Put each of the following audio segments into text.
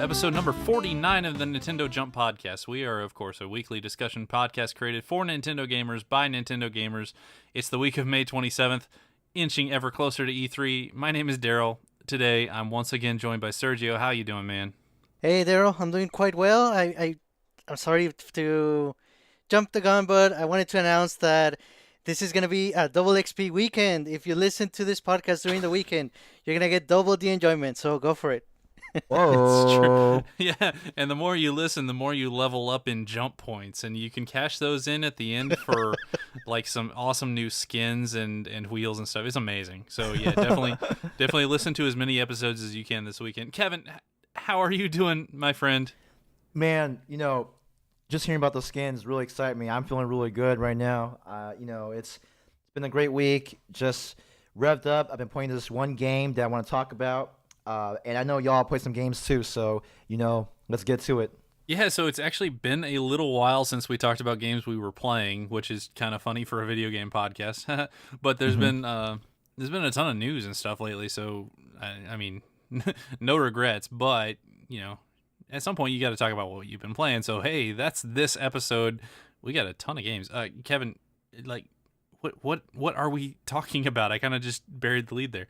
episode number 49 of the Nintendo Jump Podcast. We are, of course, a weekly discussion podcast created for Nintendo gamers by Nintendo gamers. It's the week of May 27th, inching ever closer to E3. My name is Daryl. Today, I'm once again joined by Sergio. How you doing, man? Hey Daryl, I'm doing quite well. I'm sorry to jump the gun, but I wanted to announce that this is gonna be a double XP weekend. If you listen to this podcast during the weekend, you're gonna get double the enjoyment. So go for it. It's true. Whoa. Yeah, and the more you listen, the more you level up in jump points, and you can cash those in at the end for like some awesome new skins and wheels and stuff. It's amazing. So yeah, definitely listen to as many episodes as you can this weekend. Kevin, how are you doing, my friend? Man, just hearing about those skins really excited me. I'm feeling really good right now. It's been a great week. Just revved up. I've been playing this one game that I want to talk about. And I know y'all play some games too, so, let's get to it. Yeah, so it's actually been a little while since we talked about games we were playing, which is kind of funny for a video game podcast. But there's been a ton of news and stuff lately, so I mean, no regrets. But at some point you got to talk about what you've been playing. So hey, that's this episode. We got a ton of games. Kevin, like, what are we talking about? I kind of just buried the lead there.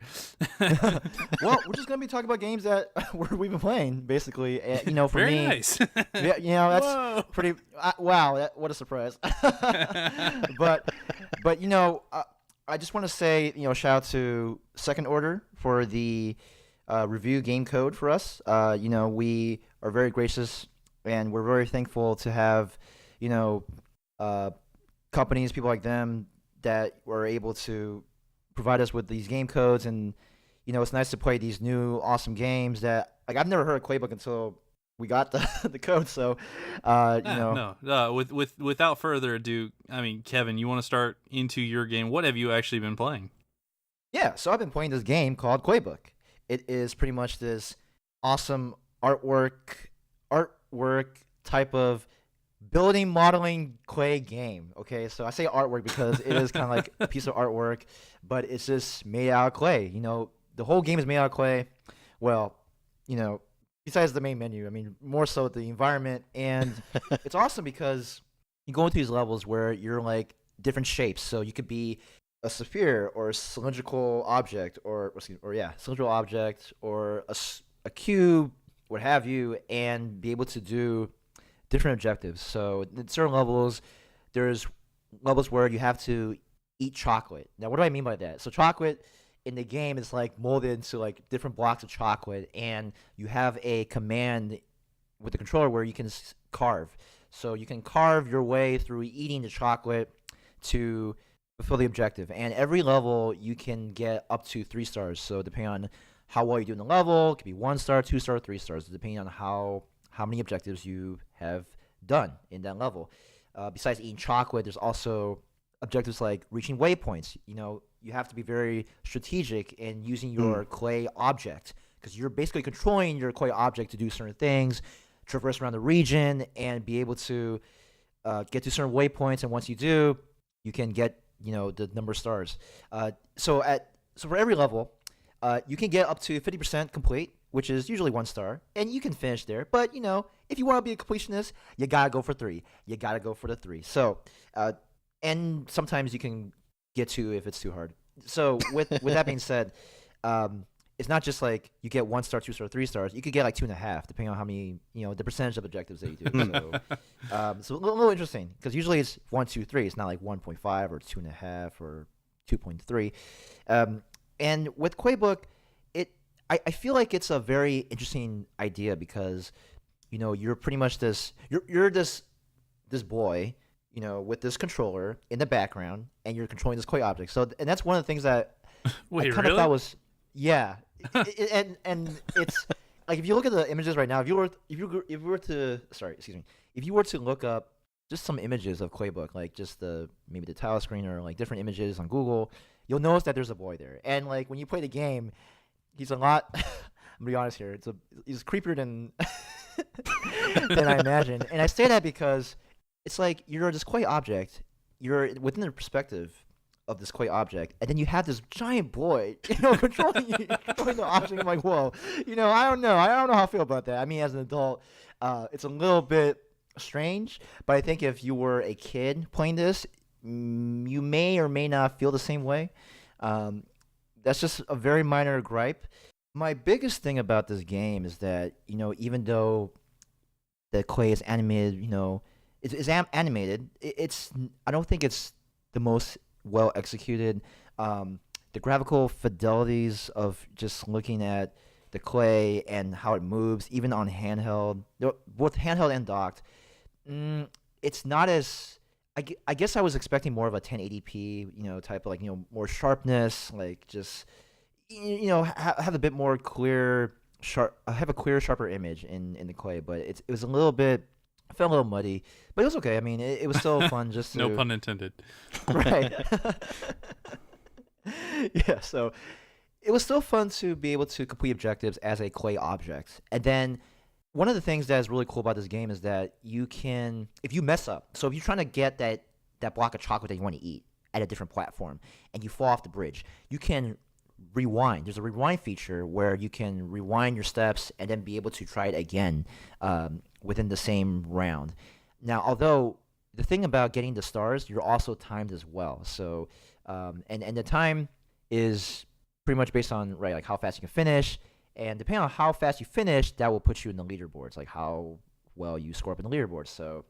Well, we're just gonna be talking about games that we've been playing, basically. For Very me, nice. yeah, that's Whoa. pretty. Wow, what a surprise! but I just want to say, shout out to Second Order for the review game code for us. We are very gracious, and we're very thankful to have, companies, people like them that were able to provide us with these game codes. And it's nice to play these new awesome games that, like, I've never heard of Claybook until we got the code. So Without further ado, I mean, Kevin, you want to start into your game? What have you actually been playing? Yeah, so I've been playing this game called Claybook. It is pretty much this awesome artwork type of building, modeling clay game. Okay, so I say artwork because it is kind of like a piece of artwork, but it's just made out of clay. The whole game is made out of clay. Well, besides the main menu, I mean, more so the environment. And it's awesome because you go into these levels where you're like different shapes. So you could be a sphere or a cylindrical object, or cylindrical object, or a cube, what have you, and be able to do different objectives. So in certain levels, there's levels where you have to eat chocolate. Now, what do I mean by that? So chocolate in the game is like molded into like different blocks of chocolate, and you have a command with the controller where you can carve. So you can carve your way through eating the chocolate to fulfill the objective. And every level you can get up to 3 stars. So depending on how well you do in the level, it could be 1 star, 2 star, 3 stars, depending on how many objectives you have done in that level. Besides eating chocolate, there's also objectives like reaching waypoints. You have to be very strategic in using your clay object, because you're basically controlling your clay object to do certain things, traverse around the region, and be able to get to certain waypoints. And once you do, you can get the number of stars. So for every level, you can get up to 50% complete, which is usually 1 star, and you can finish there. But if you want to be a completionist, you gotta go for 3. You gotta go for the 3. So, and sometimes you can get 2 if it's too hard. So with that being said, it's not just like you get 1 star, 2 star, 3 stars. You could get like 2.5, depending on how many, the percentage of objectives that you do. So a little interesting, because usually it's 1, 2, 3. It's not like 1.5 or 2.5 or 2.3. And with Claybook, I feel like it's a very interesting idea because, you're pretty much you're this boy, with this controller in the background, and you're controlling this clay object. So, and that's one of the things that Wait, I kind of thought was, yeah, and it's like, if you look at the images right now, if you were to look up just some images of Claybook, like just maybe the title screen or like different images on Google, you'll notice that there's a boy there. And like when you play the game, he's a lot. I'm gonna be honest here. He's creepier than than I imagined. And I say that because it's like you're this clay object. You're within the perspective of this clay object, and then you have this giant boy, controlling controlling the object. I'm like, whoa, I don't know how I feel about that. I mean, as an adult, it's a little bit strange, but I think if you were a kid playing this, you may or may not feel the same way. That's just a very minor gripe. My biggest thing about this game is that even though the clay is animated, animated. It's I don't think it's the most well executed. The graphical fidelities of just looking at the clay and how it moves, even on handheld, both handheld and docked, it's not as. I guess I was expecting more of a 1080p, type of more sharpness, like just have a bit more clear, have a clearer, sharper image in the clay, but it was a little bit. I felt a little muddy, but it was okay. I mean, it was still fun. Just to, No pun intended. Right. Yeah. So it was still fun to be able to complete objectives as a clay object, and then one of the things that is really cool about this game is that you can, if you mess up, so if you're trying to get that block of chocolate that you want to eat at a different platform, and you fall off the bridge, you can rewind. There's a rewind feature where you can rewind your steps and then be able to try it again within the same round. Now, although the thing about getting the stars, you're also timed as well. So, and the time is pretty much based on like how fast you can finish, and depending on how fast you finish, that will put you in the leaderboards, like how well you score up in the leaderboards. So,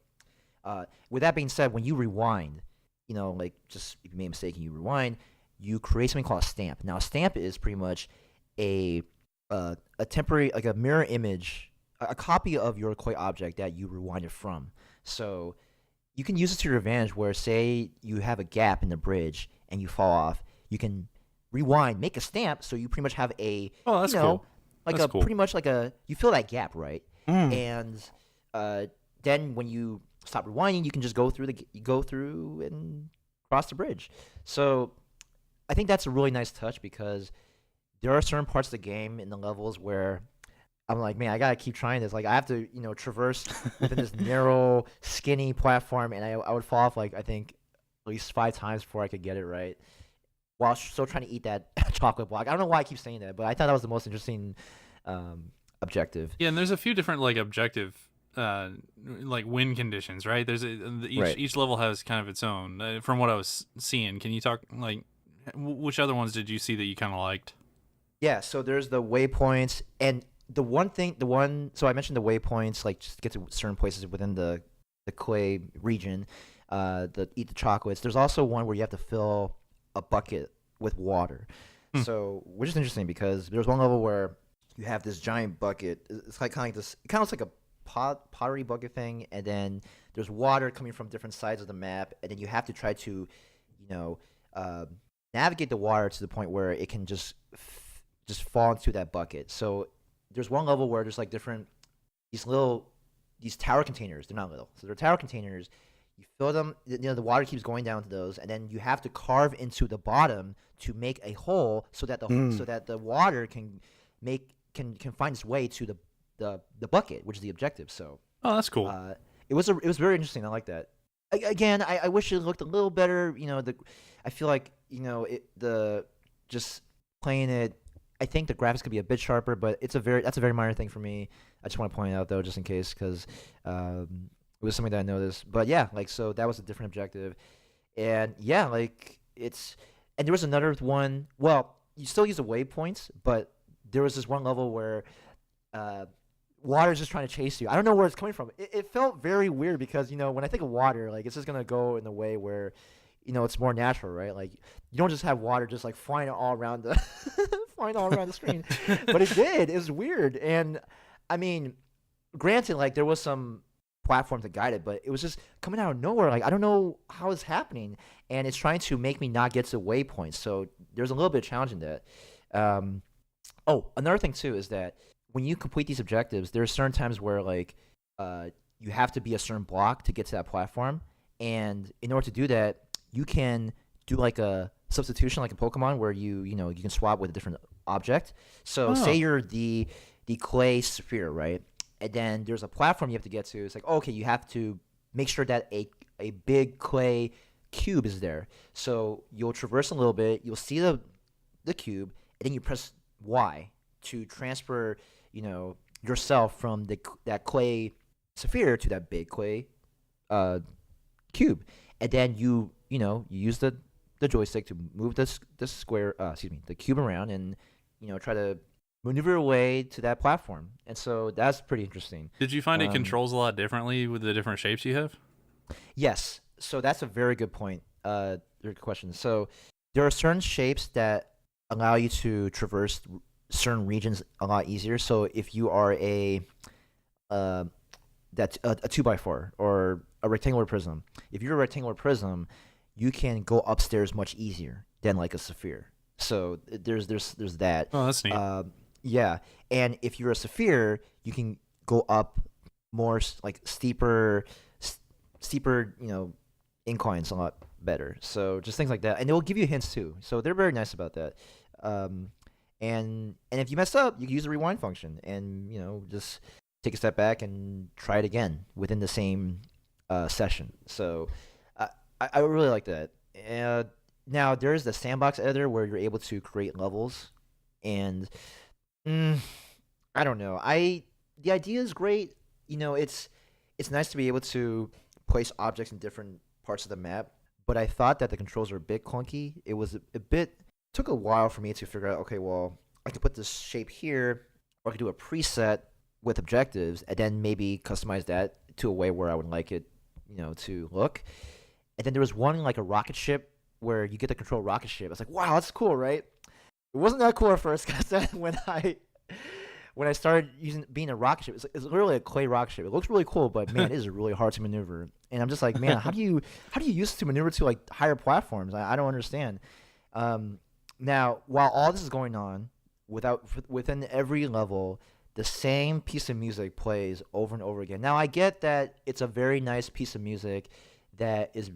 with that being said, when you rewind, like just if you made a mistake and you rewind, you create something called a stamp. Now, a stamp is pretty much a temporary, like a mirror image, a copy of your clay object that you rewinded from. So you can use it to your advantage where, say, you have a gap in the bridge and you fall off, you can rewind, make a stamp, so you pretty much have a, Oh, that's cool. like That's cool. pretty much like you fill that gap, right? And then when you stop rewinding, you can just go through and cross the bridge. So I think that's a really nice touch because there are certain parts of the game in the levels where I'm like, man, I gotta keep trying this. Like, I have to, traverse within this narrow, skinny platform, and I would fall off, like, I think at least 5 times before I could get it right, while still trying to eat that chocolate block. I don't know why I keep saying that, but I thought that was the most interesting objective. Yeah, and there's a few different like objective like win conditions, right? Each level has kind of its own. From what I was seeing, can you talk like which other ones did you see that you kind of liked? Yeah, so there's the waypoints, and so I mentioned the waypoints, like just to get to certain places within the clay region, eat the chocolates. There's also one where you have to fill a bucket with water. So, which is interesting because there's one level where you have this giant bucket. It's like kind of like this. It kind of looks like a pottery bucket thing, and then there's water coming from different sides of the map, and then you have to try to, navigate the water to the point where it can just fall into that bucket. So there's one level where there's like these tower containers. They're not little, so they're tower containers. You fill them, the water keeps going down to those, and then you have to carve into the bottom to make a hole so that the water can find its way to the bucket, which is the objective. So that's cool. It was very interesting. I like that. Again, I wish it looked a little better. I feel like just playing it. I think the graphics could be a bit sharper, but that's a very minor thing for me. I just want to point it out though, just in case, because it was something that I noticed. But yeah, so that was a different objective, and yeah, and there was another one. Well, you still use the waypoints, but there was this one level where water is just trying to chase you. I don't know where it's coming from. It felt very weird because when I think of water, like it's just gonna go in the way where it's more natural, right? Like you don't just have water just like flying all around the screen, but it did. It was weird, and I mean, granted, like there was some platform to guide it, but it was just coming out of nowhere. Like I don't know how it's happening, and it's trying to make me not get to waypoints. So there's a little bit of challenge in that. Another thing too is that when you complete these objectives, there are certain times where you have to be a certain block to get to that platform, and in order to do that, you can do like a substitution, like a Pokemon, where you can swap with a different object. So say you're the clay sphere, right? And then there's a platform you have to get to. It's like, okay, you have to make sure that a big clay cube is there. So you'll traverse a little bit, you'll see the cube, and then you press Y to transfer, yourself from that clay sphere to that big clay cube, and then you use the joystick to move the cube around, and try to maneuver your way to that platform. And so that's pretty interesting. Did you find it controls a lot differently with the different shapes you have? Yes. So that's a very good point. Good question. So there are certain shapes that allow you to traverse certain regions a lot easier. So if you are a 2x4 or a rectangular prism, if you're a rectangular prism, you can go upstairs much easier than like a sphere. So there's that. Oh, that's neat. Yeah, and if you're a sphere, you can go up more like steeper, inclines a lot better. So just things like that, and they'll give you hints too. So they're very nice about that. And if you mess up, you can use the rewind function, and just take a step back and try it again within the same session. So I really like that. Now there's the sandbox editor where you're able to create levels, and I don't know. The idea is great. It's nice to be able to place objects in different parts of the map, but I thought that the controls were a bit clunky. It was a bit took a while for me to figure out, okay, well, I could put this shape here, or I could do a preset with objectives and then maybe customize that to a way where I would like it, to look. And then there was one like a rocket ship where you get to control a rocket ship. I was like, wow, that's cool, right? It wasn't that cool at first because then when I started being a rocket ship, it's literally a clay rocket ship. It looks really cool, but man, it is really hard to maneuver. And I'm just like, man, how do you use it to maneuver to like higher platforms? I don't understand. Now, while all this is going on, within every level, the same piece of music plays over and over again. Now, I get that it's a very nice piece of music that is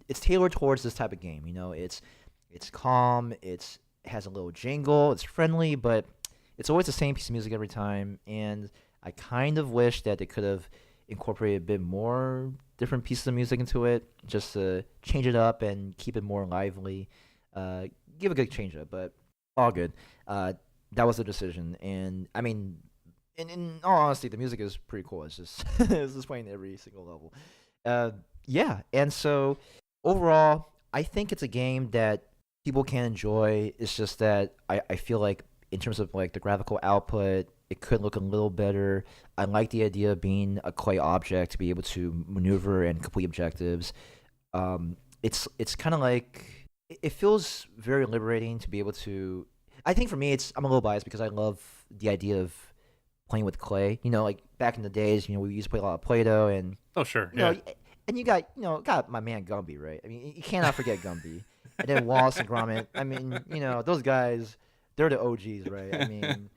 it's tailored towards this type of game. It's calm, it has a little jingle, it's friendly, but it's always the same piece of music every time. And I kind of wish that they could have incorporated a bit more different pieces of music into it, just to change it up and keep it more lively. Give a good change up, but all good. That was the decision, and I mean, in all honesty, the music is pretty cool. It's just it's just playing every single level. Yeah, and so overall, I think it's a game that people can enjoy. It's just that I feel like in terms of like the graphical output, it could look a little better. I like the idea of being a clay object to be able to maneuver and complete objectives. It's kind of like it feels very liberating to be able to. I think for me, I'm a little biased because I love the idea of playing with clay. Like back in the days, we used to play a lot of Play-Doh, and oh sure, yeah. And you got my man Gumby, right? I mean, you cannot forget Gumby, and then Wallace and Gromit. I mean, those guys, they're the OGs, right? I mean,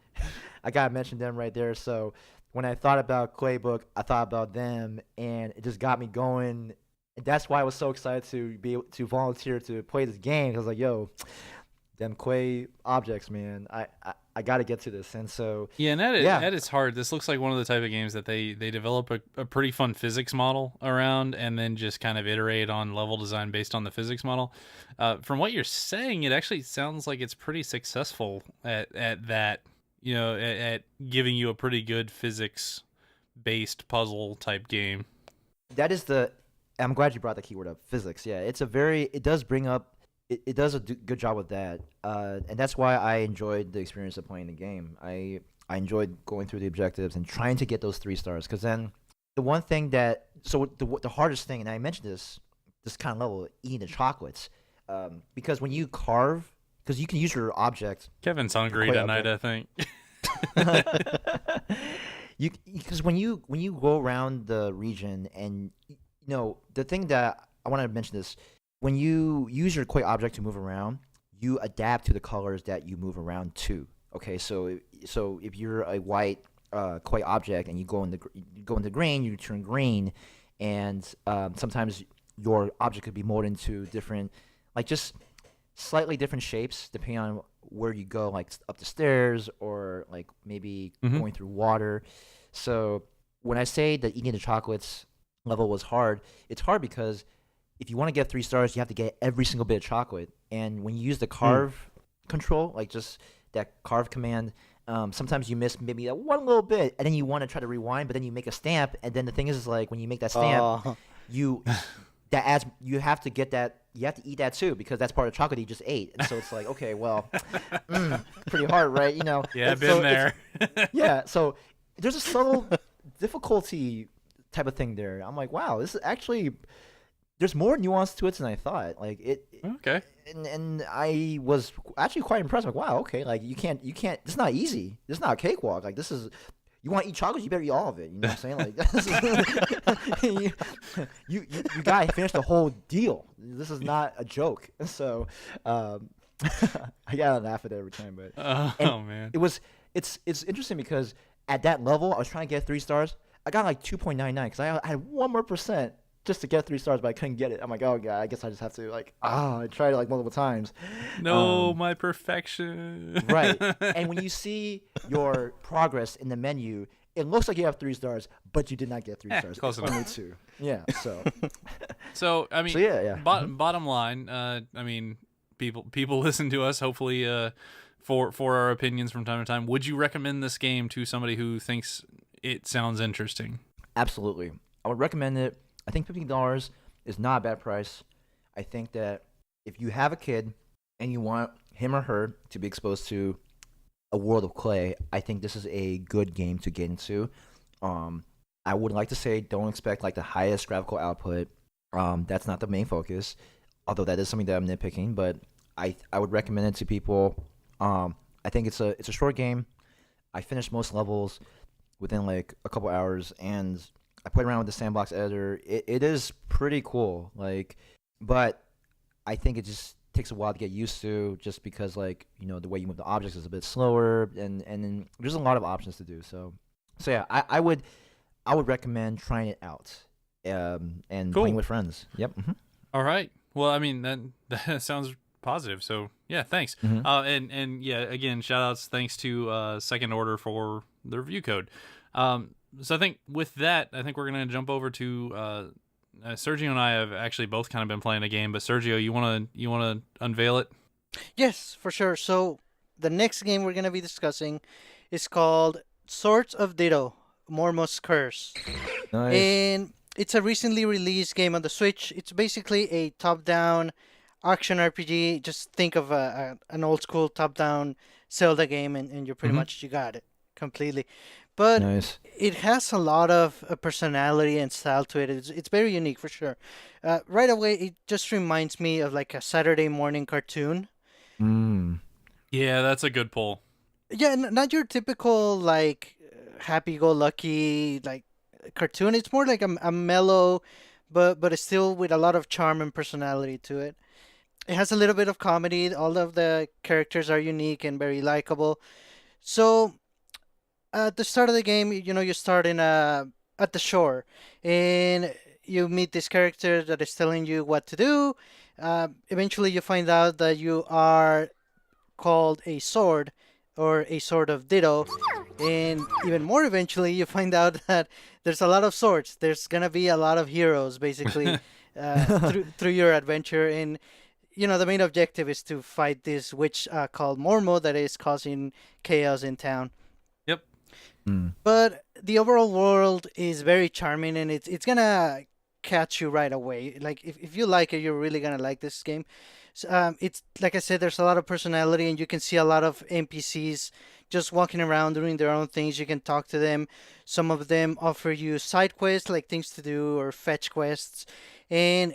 I gotta mention them right there. So when I thought about Claybook, I thought about them, and it just got me going. And that's why I was so excited to be able to volunteer to play this game. I was like, yo, them clay objects, man. I got to get to this. And so yeah, and at its heart, this looks like one of the type of games that they develop a pretty fun physics model around, and then just kind of iterate on level design based on the physics model. From what you're saying, it actually sounds like it's pretty successful at that. At giving you a pretty good physics based puzzle type game. That is I'm glad you brought the keyword up, physics. Yeah, it does bring up. It does a good job with that, and that's why I enjoyed the experience of playing the game. I enjoyed going through the objectives and trying to get those 3 stars, because then the one thing the hardest thing, and I mentioned this kind of level, eating the chocolates, because when you carve, because you can use your object. Kevin's hungry tonight, I think. Because when you go around the region, and the thing that I want to mention is, when you use your clay object to move around, you adapt to the colors that you move around to. Okay, so if you're a white clay object and you go into green, you turn green, and sometimes your object could be molded into different, like just slightly different shapes depending on where you go, like up the stairs or like maybe going through water. So when I say that eating the chocolates level was hard, it's hard because if you want to get 3 stars, you have to get every single bit of chocolate. And when you use the carve control, like just that carve command, sometimes you miss maybe that one little bit, and then you want to try to rewind, but then you make a stamp, and then the thing is like when you make that stamp, you have to get that. You have to eat that too because that's part of chocolate you just ate. And so it's like, okay, well, pretty hard, right? You know. Yeah, I've been there. Yeah, so there's a subtle difficulty type of thing there. I'm like, wow, this is actually there's more nuance to it than I thought. Like it. Okay. And I was actually quite impressed. Like, wow, okay, like you can't. It's not easy. This is not a cakewalk. Like this is. You want to eat chocolate, you better eat all of it. You know what I'm saying? Like, you gotta finish the whole deal. This is not a joke. So, I gotta laugh at it every time. But man, it's interesting because at that level, I was trying to get 3 stars. I got like 2.99 because I had 1 more % just to get 3 stars, but I couldn't get it. I'm like, oh god, I guess I just have to I tried it like multiple times. No, my perfection. Right. And when you see your progress in the menu, it looks like you have 3 stars, but you did not get 3 stars. Close enough. Only 2. Yeah. So. So I mean, yeah. Bottom line, I mean, people listen to us. Hopefully, for our opinions from time to time. Would you recommend this game to somebody who thinks it sounds interesting? Absolutely, I would recommend it. I think $15 is not a bad price. I think that if you have a kid and you want him or her to be exposed to a world of clay, I think this is a good game to get into. I would like to say don't expect like the highest graphical output. That's not the main focus, although that is something that I'm nitpicking. But I would recommend it to people. I think it's a short game. I finished most levels within like a couple hours, and I played around with the sandbox editor. It is pretty cool, like, but I think it just takes a while to get used to, just because like the way you move the objects is a bit slower, and then there's a lot of options to do. So yeah, I would recommend trying it out, and Cool. playing with friends. Yep. Mm-hmm. All right. Well, I mean that sounds positive. So yeah, thanks. Mm-hmm. And yeah, again, shout outs. Thanks to Second Order for the review code. So I think with that, I think we're gonna jump over to Sergio and I have actually both kind of been playing a game, but Sergio, you wanna unveil it? Yes, for sure. So the next game we're gonna be discussing is called Swords of Ditto, Mormo's Curse. Nice. And it's a recently released game on the Switch. It's basically a top-down action RPG. Just think of an old-school top-down Zelda game, and you're pretty much, you got it completely. But Nice. it has a lot of personality and style to it. It's very unique for sure. Right away, it just reminds me of like a Saturday morning cartoon. Yeah, that's a good pull. Yeah, not your typical like happy-go-lucky like cartoon. It's more like a mellow, but it's still with a lot of charm and personality to it. It has a little bit of comedy. All of the characters are unique and very likable. So at the start of the game, you start at the shore, and you meet this character that is telling you what to do. Eventually, you find out that you are called a sword, or a sword of Ditto, and even more eventually, you find out that there's a lot of swords. There's gonna be a lot of heroes, basically, through your adventure, and the main objective is to fight this witch called Mormo that is causing chaos in town. Yep. But the overall world is very charming, and it's gonna catch you right away. Like if you like it, you're really gonna like this game. So, it's like I said, there's a lot of personality, and you can see a lot of NPCs just walking around doing their own things. You can talk to them. Some of them offer you side quests, like things to do or fetch quests. And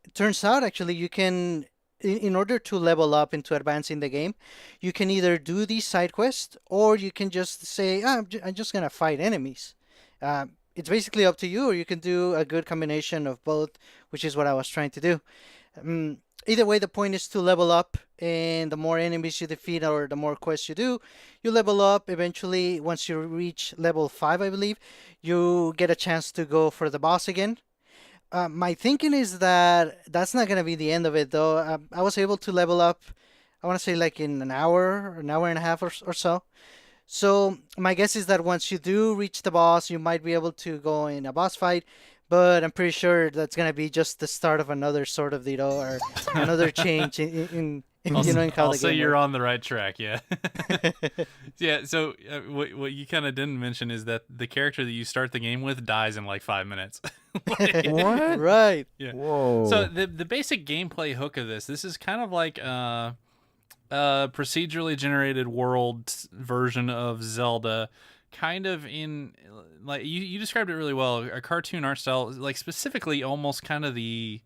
it turns out actually you can, in order to level up and to advance in the game, you can either do these side quests, or you can just say, I'm just gonna fight enemies. It's basically up to you, or you can do a good combination of both, which is what I was trying to do. Either way, the point is to level up, and the more enemies you defeat or the more quests you do, you level up. Eventually, once you reach level 5, I believe, you get a chance to go for the boss again. My thinking is that that's not going to be the end of it, though. I was able to level up, I want to say like in an hour and a half or so. So my guess is that once you do reach the boss, you might be able to go in a boss fight. but I'm pretty sure that's gonna be just the start of another sort of Ditto or another change in I'll, you know in how I'll the say game you're works. on the right track. Yeah. Yeah. So what you kind of didn't mention is that the character that you start the game with dies in like 5 minutes. What? Right. Yeah. So Whoa. the basic gameplay hook of this is kind of like procedurally generated world version of Zelda, kind of in like you described it really well, a cartoon art style, like specifically almost kind of the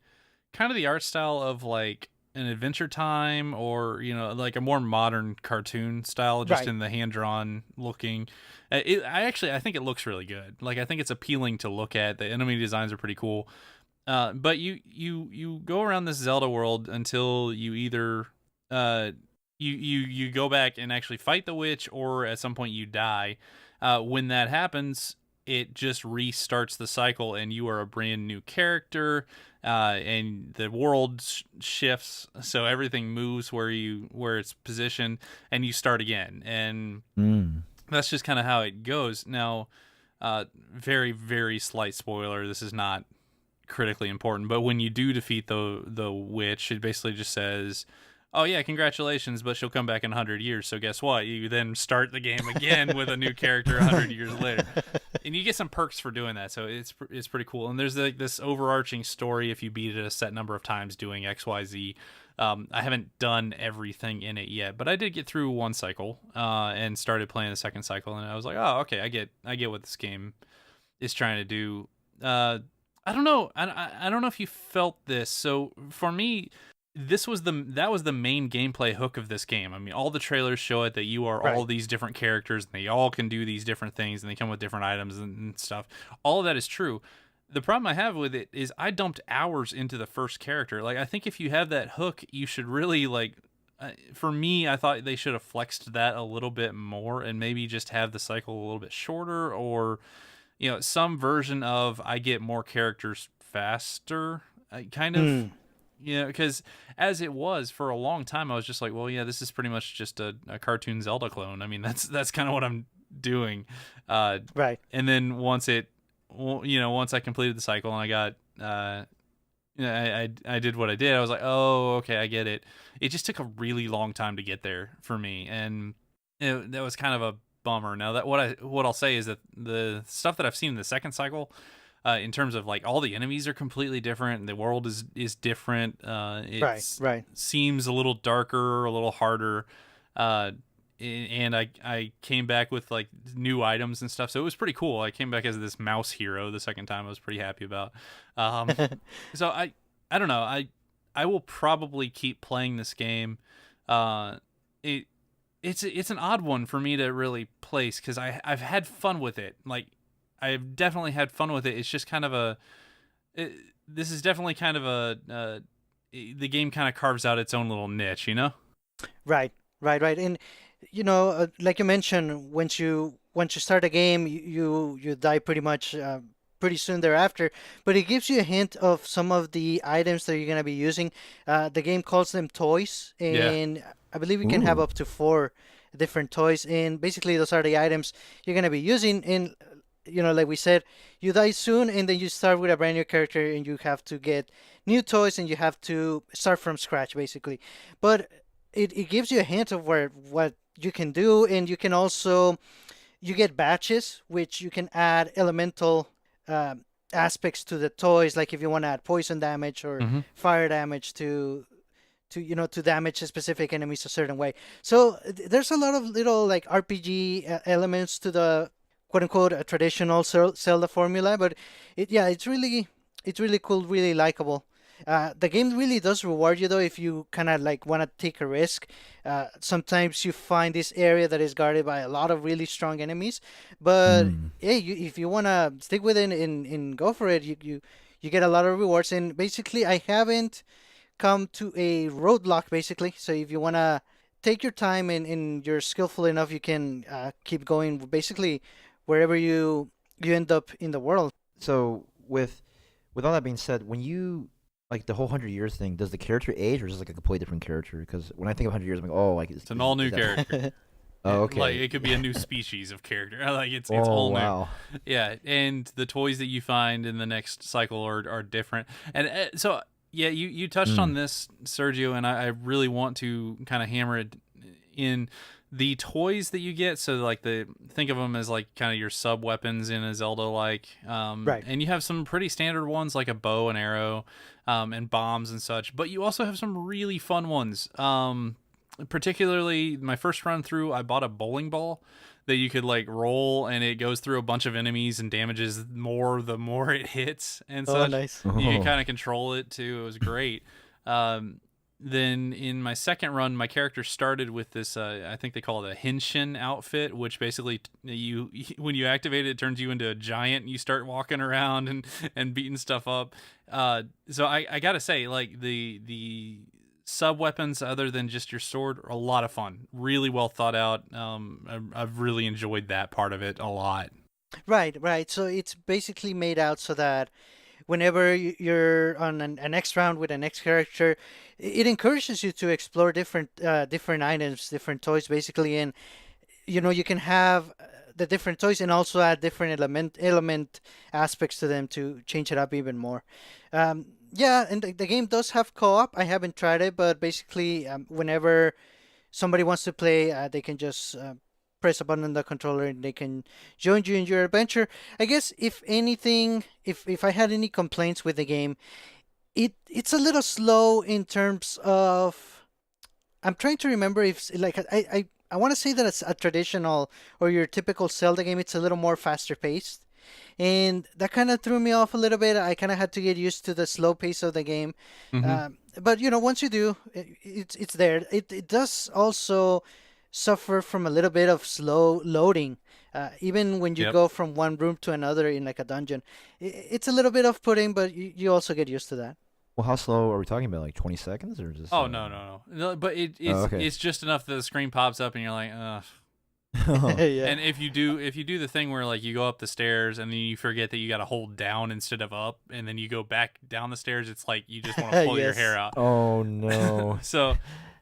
art style of like an Adventure Time, or like a more modern cartoon style, just Right. in the hand drawn looking. I think it looks really good. Like, I think it's appealing to look at. The enemy designs are pretty cool. But you go around this Zelda world until you either you go back and actually fight the witch, or at some point you die. When that happens, it just restarts the cycle, and you are a brand new character. And the world shifts, so everything moves where it's positioned, and you start again. And Mm. that's just kind of how it goes. Now, very very slight spoiler. This is not critically important, but when you do defeat the witch, it basically just says, "Oh yeah, congratulations, but she'll come back in 100 years." So guess what? You then start the game again with a new character 100 years later, and you get some perks for doing that. So it's pretty cool. And there's like this overarching story if you beat it a set number of times doing X, Y, Z. I haven't done everything in it yet, but I did get through one cycle and started playing the second cycle, and I was like, "Oh, okay, I get what this game is trying to do." I don't know. I don't know if you felt this. So for me, that was the main gameplay hook of this game. I mean, all the trailers show it, that you are all Right. these different characters, and they all can do these different things, and they come with different items and stuff. All of that is true. The problem I have with it is I dumped hours into the first character. Like, I think if you have that hook, you should really like. For me, I thought they should have flexed that a little bit more, and maybe just have the cycle a little bit shorter, or some version of I get more characters faster, kind of. Mm. Because as it was for a long time, I was just like, well, yeah, this is pretty much just a cartoon Zelda clone. I mean, that's kind of what I'm doing. Right. And then once I completed the cycle and I got, I did what I did, I was like, oh, okay, I get it. It just took a really long time to get there for me, and that was kind of a bummer. Now, that what I'll say is that the stuff that I've seen in the second cycle, in terms of like all the enemies are completely different, and the world is different. Right. Right. Seems a little darker, a little harder. And I came back with like new items and stuff, so it was pretty cool. I came back as this mouse hero the second time. I was pretty happy about. So I don't know. I will probably keep playing this game. It's an odd one for me to really place, because I've had fun with it. Like, I've definitely had fun with it. It's just kind of this is definitely kind of the game kind of carves out its own little niche, you know? Right. Right. Right. And like you mentioned, once you start a game, you die pretty much pretty soon thereafter. But it gives you a hint of some of the items that you're gonna be using. The game calls them toys, Yeah. and I believe you can have Ooh. up to four different toys. And basically, those are the items you're gonna be using. And like we said, you die soon, and then you start with a brand new character, and you have to get new toys, and you have to start from scratch, basically. But it gives you a hint of what you can do, and you can also you get batches, which you can add elemental aspects to the toys, like if you want to add poison damage or Mm-hmm. fire damage to damage specific enemies a certain way. So there's a lot of little like RPG elements to the quote unquote a traditional Zelda formula, but it's really cool, really likable. The game really does reward you though if you kind of like want to take a risk. Sometimes you find this area that is guarded by a lot of really strong enemies, but Mm. hey, if you want to stick with it and go for it, you get a lot of rewards. And basically, I haven't come to a roadblock basically. So if you want to take your time and you're skillful enough, you can keep going basically wherever you end up in the world. So with all that being said, when you like the whole 100 years thing, does the character age, or is it like a completely different character? Because when I think of 100 years, I'm like, oh, like It's an all new is that- character. Oh, Like okay. it could be a new species of character. Like it's Oh, all new. wow. Yeah, and the toys that you find in the next cycle are different. And so yeah, you touched on Mm. this, Sergio, and I really want to kind of hammer it in the toys that you get. So like think of them as like kind of your sub weapons in a Zelda like, Right. and you have some pretty standard ones like a bow and arrow, and bombs and such. But you also have some really fun ones. Particularly my first run through, I bought a bowling ball that you could like roll, and it goes through a bunch of enemies and damages more the more it hits and Oh, such. nice. You can Oh. kind of control it too. It was great. Then in my second run, my character started with this. I think they call it a Henshin outfit, which basically you when you activate it, it turns you into a giant. And you start walking around and beating stuff up. So I gotta say, like the sub weapons other than just your sword are a lot of fun. Really well thought out. I've really enjoyed that part of it a lot. Right, right. So it's basically made out so that whenever you're on an next round with a next character, it encourages you to explore different items, different toys, basically, and you can have the different toys and also add different element aspects to them to change it up even more. Yeah, and the game does have co-op. I haven't tried it, but basically, whenever somebody wants to play, they can just press a button on the controller and they can join you in your adventure. I guess if anything, if I had any complaints with the game, it's a little slow in terms of. I'm trying to remember if like I want to say that it's a traditional or your typical Zelda game. It's a little more faster paced, and that kind of threw me off a little bit. I kind of had to get used to the slow pace of the game. Mm-hmm. But once you do, it's there. It does also suffer from a little bit of slow loading. Even when you Yep. go from one room to another in like a dungeon, it's a little bit off-putting, but you also get used to that. Well, how slow are we talking about? Like 20 seconds or just? Oh no! But Oh, okay. it's just enough that the screen pops up and you're like, ugh. Yeah. And if you do the thing where like you go up the stairs and then you forget that you got to hold down instead of up, and then you go back down the stairs, it's like you just want to pull your Yes. hair out. Oh no. So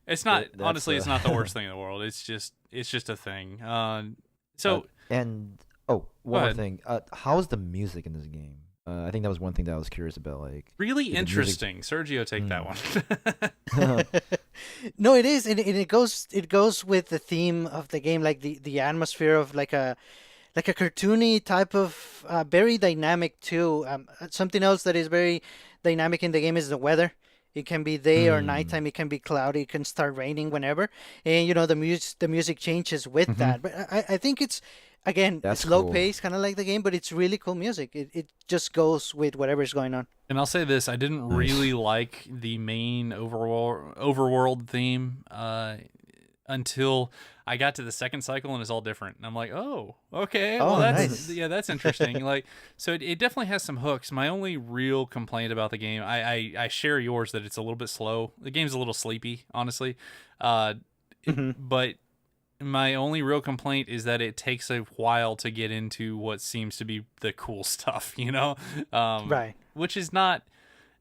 it's not That's, honestly, it's not the worst thing in the world. It's just a thing. So And one more ahead. thing. How's the music in this game? I think that was one thing that I was curious about. Like, really is the music- interesting. Sergio, take that Mm. one. No, it is, and it goes with the theme of the game, like the atmosphere of like a cartoony type of very dynamic too. Something else that is very dynamic in the game is the weather. It can be day or Mm. nighttime. It can be cloudy. It can start raining whenever, and the music changes with Mhm. that. But I think it's again That's slow cool. pace, kind of like the game, but it's really cool music. It just goes with whatever's going on. And I'll say this: I didn't Nice. really like the main overworld theme until I got to the second cycle, and it's all different. And I'm like, oh, okay, well Oh, that's nice. that's interesting. Like, so it definitely has some hooks. My only real complaint about the game, I share yours that it's a little bit slow. The game's a little sleepy, honestly. Hmm. But my only real complaint is that it takes a while to get into what seems to be the cool stuff, Right. which is not,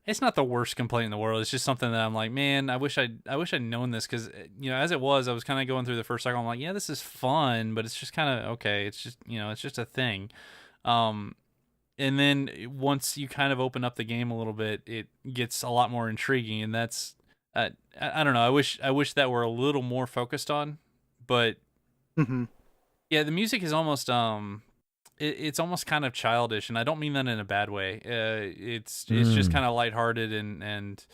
it's not the worst complaint in the world. It's just something that I'm like, man, I wish I'd known this, because as it was, I was kind of going through the first cycle. I'm like, yeah, this is fun, but it's just kind of okay. It's just it's just a thing. Um, and then once you kind of open up the game a little bit, it gets a lot more intriguing, and that's I don't know. I wish that were a little more focused on, but Hmm. yeah, the music is almost it's almost kind of childish, and I don't mean that in a bad way. It's just Mm. kind of lighthearted and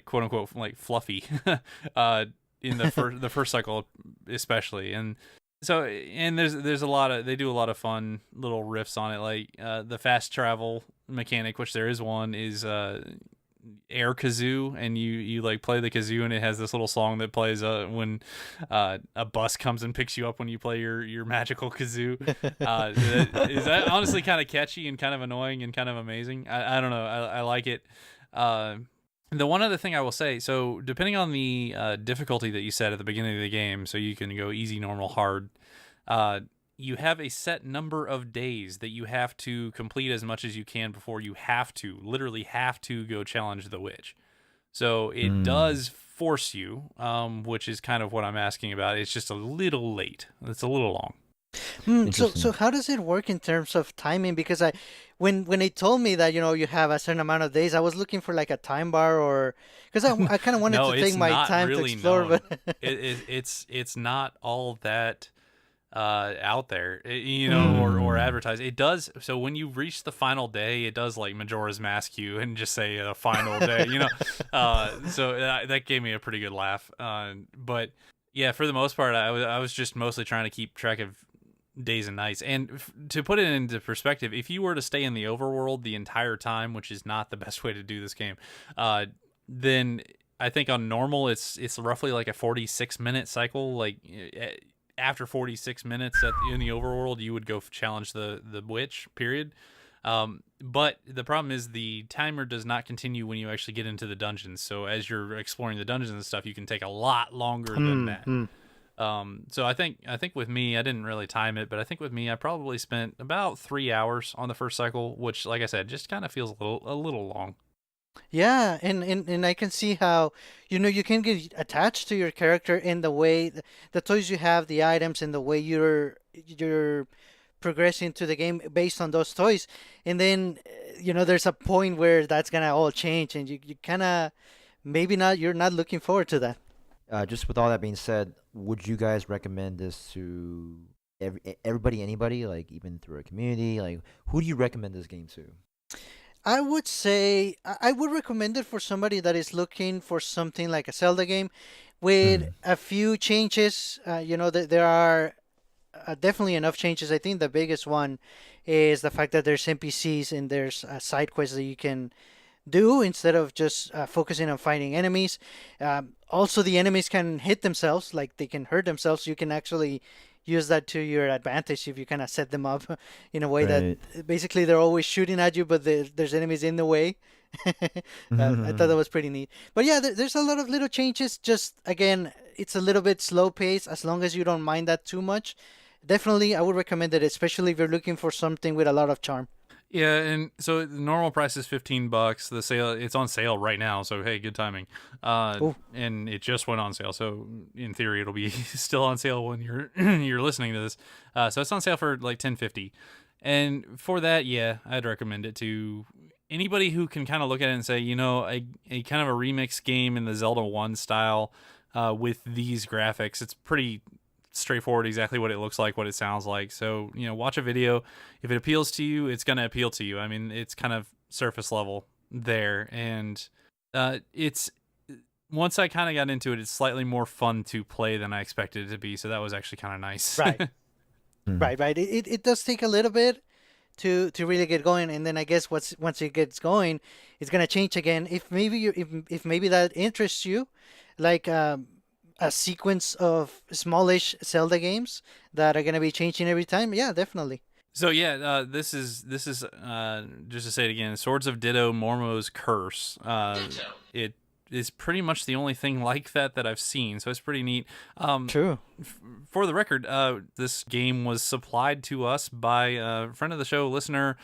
quote unquote like fluffy in the first cycle especially. And so and there's a lot of, they do a lot of fun little riffs on it, like the fast travel mechanic, which there is one, is air kazoo, and you like play the kazoo, and it has this little song that plays when a bus comes and picks you up when you play your magical kazoo. That honestly kind of catchy and kind of annoying and kind of amazing. I don't know, I like it. The one other thing I will say, so depending on the difficulty that you set at the beginning of the game, so you can go easy, normal, hard, you have a set number of days that you have to complete as much as you can before you literally have to go challenge the witch. So it Mm. does force you, which is kind of what I'm asking about. It's just a little late. It's a little long. So how does it work in terms of timing? Because when they told me that you have a certain amount of days, I was looking for like a time bar, or because I kind of wanted No, to it's take my not time to really explore, known. but It's not all that out there, or advertised. It does. So when you reach the final day, it does like Majora's Mask you and just say a final day. So that gave me a pretty good laugh. But yeah, for the most part, I was just mostly trying to keep track of days and nights. And to put it into perspective, if you were to stay in the overworld the entire time, which is not the best way to do this game, then I think on normal it's roughly like a 46-minute cycle. Like after 46 minutes in the overworld, you would go challenge the witch. Period. But the problem is the timer does not continue when you actually get into the dungeons. So as you're exploring the dungeons and stuff, you can take a lot longer than that. So I think with me, I didn't really time it, but I think with me, I probably spent about 3 hours on the first cycle, which, like I said, just kind of feels a little long. yeah, and I can see how you can get attached to your character in the way the toys you have, the items, and the way you're progressing to the game based on those toys. And then there's a point where that's gonna all change, and you kind of maybe not you're not looking forward to that. Just with all that being said, would you guys recommend this to everybody, anybody, like even through a community? Like, who do you recommend this game to? I would say I would recommend it for somebody that is looking for something like a Zelda game with a few changes. There are definitely enough changes. I think the biggest one is the fact that there's NPCs and there's side quests that you can do instead of just focusing on fighting enemies. Also, the enemies can hit themselves, like they can hurt themselves. You can actually use that to your advantage if you kind of set them up in a way Right. that basically they're always shooting at you, but there's enemies in the way. I thought that was pretty neat. But yeah, there's a lot of little changes. Just again, it's a little bit slow pace. As long as you don't mind that too much, definitely I would recommend it, especially if you're looking for something with a lot of charm. Yeah, and so the normal price is $15. The sale, it's on sale right now, so hey, good timing. And it just went on sale, so in theory it'll be still on sale when you're you're listening to this. So it's on sale for like $10.50, and for that, yeah, I'd recommend it to anybody who can kind of look at it and say, a kind of a remix game in the Zelda 1 style with these graphics. It's pretty straightforward, exactly what it looks like, what it sounds like. So watch a video. If it appeals to you, it's going to appeal to you. I mean, it's kind of surface level there, and it's once I kind of got into it, it's slightly more fun to play than I expected it to be, so that was actually kind of nice. Right. Right. It does take a little bit to really get going, and then I guess once it gets going, it's gonna change again. If maybe if maybe that interests you, like a sequence of smallish Zelda games that are gonna be changing every time. Yeah, definitely. So yeah, this is just to say it again, Swords of Ditto, Mormo's Curse. It is pretty much the only thing like that I've seen, so it's pretty neat. True. For the record, this game was supplied to us by a friend of the show, listener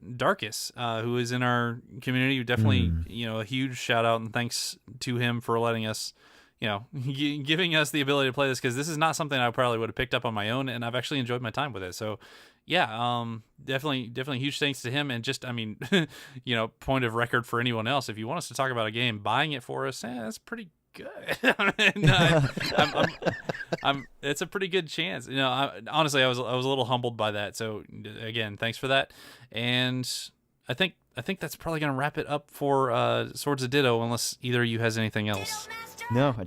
Darkus, who is in our community. Definitely, a huge shout out and thanks to him for letting us, giving us the ability to play this, because this is not something I probably would have picked up on my own, and I've actually enjoyed my time with it. So yeah, definitely huge thanks to him. And just, I mean, point of record for anyone else, if you want us to talk about a game, buying it for us, that's pretty good. It's a pretty good chance. Honestly, I was a little humbled by that. So again, thanks for that. And I think that's probably gonna wrap it up for Swords of Ditto, unless either of you has anything else. No, I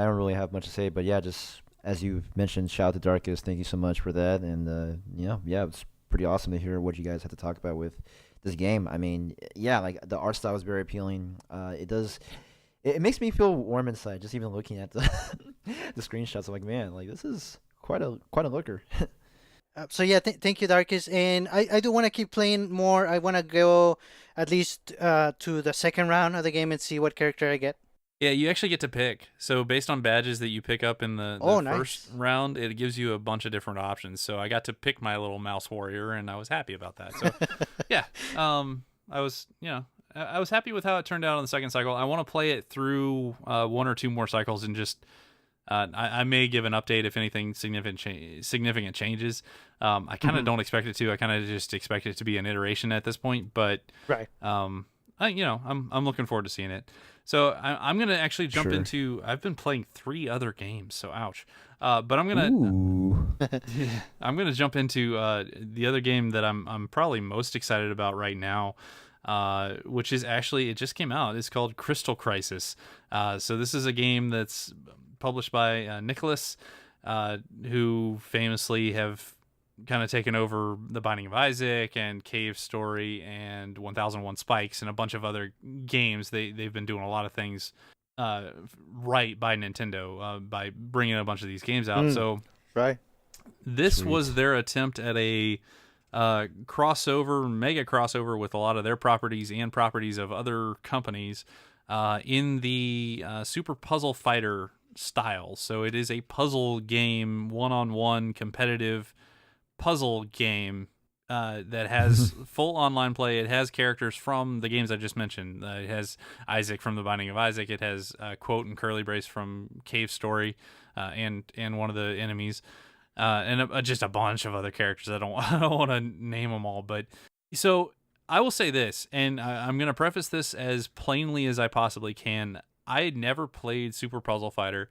don't really have much to say, but yeah, just as you mentioned, shout out to Darkus. Thank you so much for that. And yeah, it's pretty awesome to hear what you guys had to talk about with this game. I mean, yeah, like the art style is very appealing. It makes me feel warm inside just even looking at the the screenshots. I'm like, man, like this is quite a looker. So yeah, thank you, Darkest. And I do want to keep playing more. I want to go at least to the second round of the game and see what character I get. Yeah, you actually get to pick. So based on badges that you pick up in the first round, it gives you a bunch of different options. So I got to pick my little mouse warrior, and I was happy about that. So yeah, I was I was happy with how it turned out on the second cycle. I want to play it through 1 or 2 more cycles and just I may give an update if anything significant changes. I kind of don't expect it to. I kind of just expect it to be an iteration at this point. But Right. I'm looking forward to seeing it. So I'm gonna actually jump Sure. into. I've been playing 3 other games, so ouch. But I'm gonna Ooh. I'm gonna jump into the other game that I'm probably most excited about right now. Which is actually, it just came out. It's called Crystal Crisis. So this is a game that's published by Nicholas, who famously have kind of taken over The Binding of Isaac and Cave Story and 1001 Spikes and a bunch of other games. They've been doing a lot of things right by Nintendo by bringing a bunch of these games out. So Right. this Sweet. was their attempt at a mega crossover with a lot of their properties and properties of other companies in the Super Puzzle Fighter style. So it is a puzzle game, one-on-one competitive puzzle game that has full online play. It has characters from the games I just mentioned. It has Isaac from The Binding of Isaac. It has Quote and Curly Brace from Cave Story and one of the enemies. And just a bunch of other characters. I don't want to name them all, but so I will say this, and I'm going to preface this as plainly as I possibly can. I had never played Super Puzzle Fighter.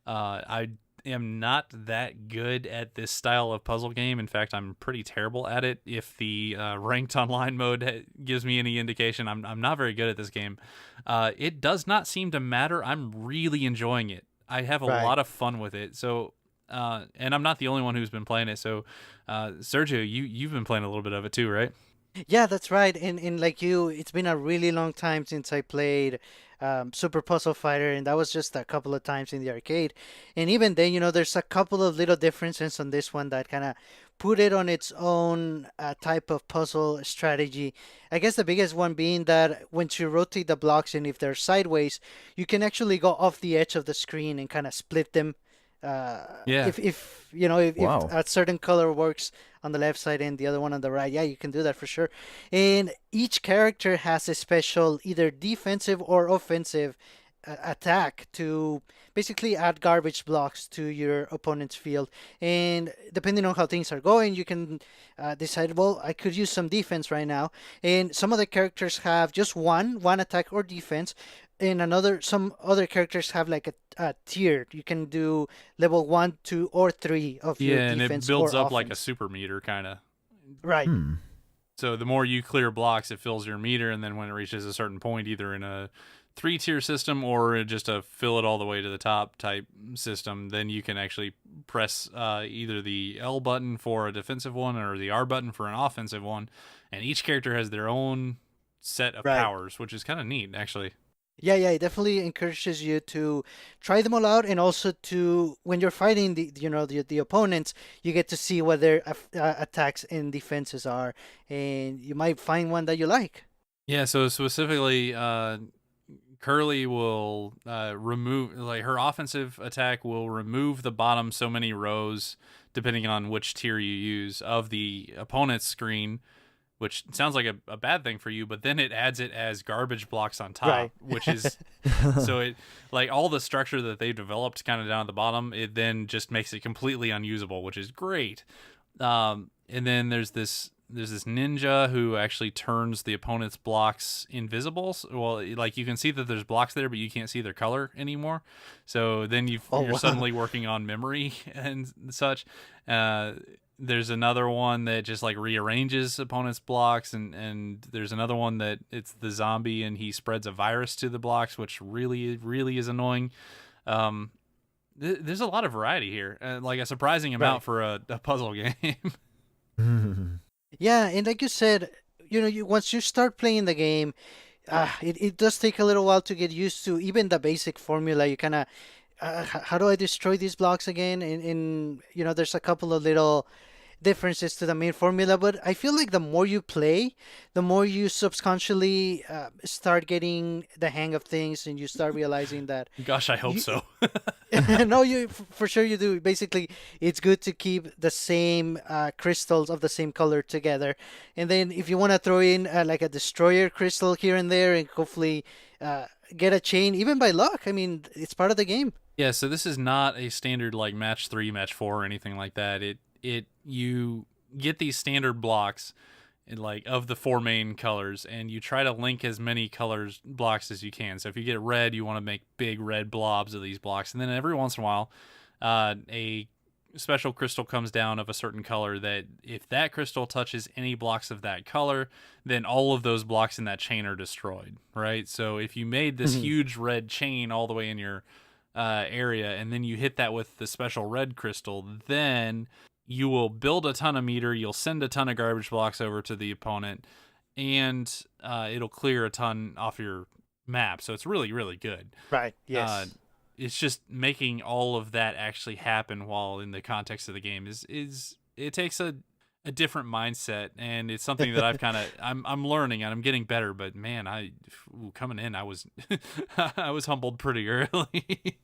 I am not that good at this style of puzzle game. In fact, I'm pretty terrible at it. If the ranked online mode gives me any indication, I'm not very good at this game. It does not seem to matter. I'm really enjoying it. I have a lot of fun with it. So. And I'm not the only one who's been playing it. So, Sergio, you've been playing a little bit of it too, right? Yeah, that's right. And like you, it's been a really long time since I played Super Puzzle Fighter, and that was just a couple of times in the arcade. And even then, there's a couple of little differences on this one that kind of put it on its own type of puzzle strategy. I guess the biggest one being that once you rotate the blocks and if they're sideways, you can actually go off the edge of the screen and kind of split them. Yeah. If Wow. a certain color works on the left side and the other one on the right, yeah, you can do that for sure. And each character has a special either defensive or offensive attack to basically add garbage blocks to your opponent's field. And depending on how things are going, you can decide, well, I could use some defense right now. And some of the characters have just one attack or defense, and some other characters have like a tier. You can do level 1, 2, or 3 of your Yeah, and it defense builds or up like a offense. super meter kind of. Right. So the more you clear blocks, it fills your meter, and then when it reaches a certain point, either in a 3-tier system or just a fill it all the way to the top type system, then you can actually press either the L button for a defensive one or the R button for an offensive one, and each character has their own set of Right. powers, which is kind of neat, actually. Yeah, it definitely encourages you to try them all out, and also to when you're fighting the opponents, you get to see what their attacks and defenses are, and you might find one that you like. Yeah, so specifically, Curly will remove, like, her offensive attack will remove the bottom so many rows, depending on which tier you use, of the opponent's screen, which sounds like a bad thing for you, but then it adds it as garbage blocks on top, Right. which is, so it, like, all the structure that they've developed kind of down at the bottom, it then just makes it completely unusable, which is great. And then there's this ninja who actually turns the opponent's blocks invisible. Well, like, you can see that there's blocks there, but you can't see their color anymore. So then you're wow. suddenly working on memory and such. There's another one that just like rearranges opponents' blocks, and there's another one that it's the zombie and he spreads a virus to the blocks, which really, really is annoying. There's a lot of variety here, like a surprising amount for a puzzle game. Yeah, and like you said, once you start playing the game, it does take a little while to get used to even the basic formula. You kind of, how do I destroy these blocks again? And there's a couple of little differences to the main formula. But I feel like the more you play, the more you subconsciously start getting the hang of things, and you start realizing that Gosh, I hope you, so. no, for sure you do. Basically, it's good to keep the same crystals of the same color together, and then if you want to throw in like a destroyer crystal here and there, and hopefully get a chain, even by luck. I mean, it's part of the game. Yeah, so this is not a standard like match 3, match 4 or anything like that. It you get these standard blocks like of the 4 main colors, and you try to link as many colors blocks as you can. So if you get red, you want to make big red blobs of these blocks, and then every once in a while a special crystal comes down of a certain color that if that crystal touches any blocks of that color, then all of those blocks in that chain are destroyed, right? So if you made this huge red chain all the way in your area, and then you hit that with the special red crystal, then you will build a ton of meter, you'll send a ton of garbage blocks over to the opponent, and it'll clear a ton off your map. So it's really, really good. Right. Yes. It's just making all of that actually happen while in the context of the game is it takes a different mindset, and it's something that I'm learning and I'm getting better. But man, coming in, I was I was humbled pretty early.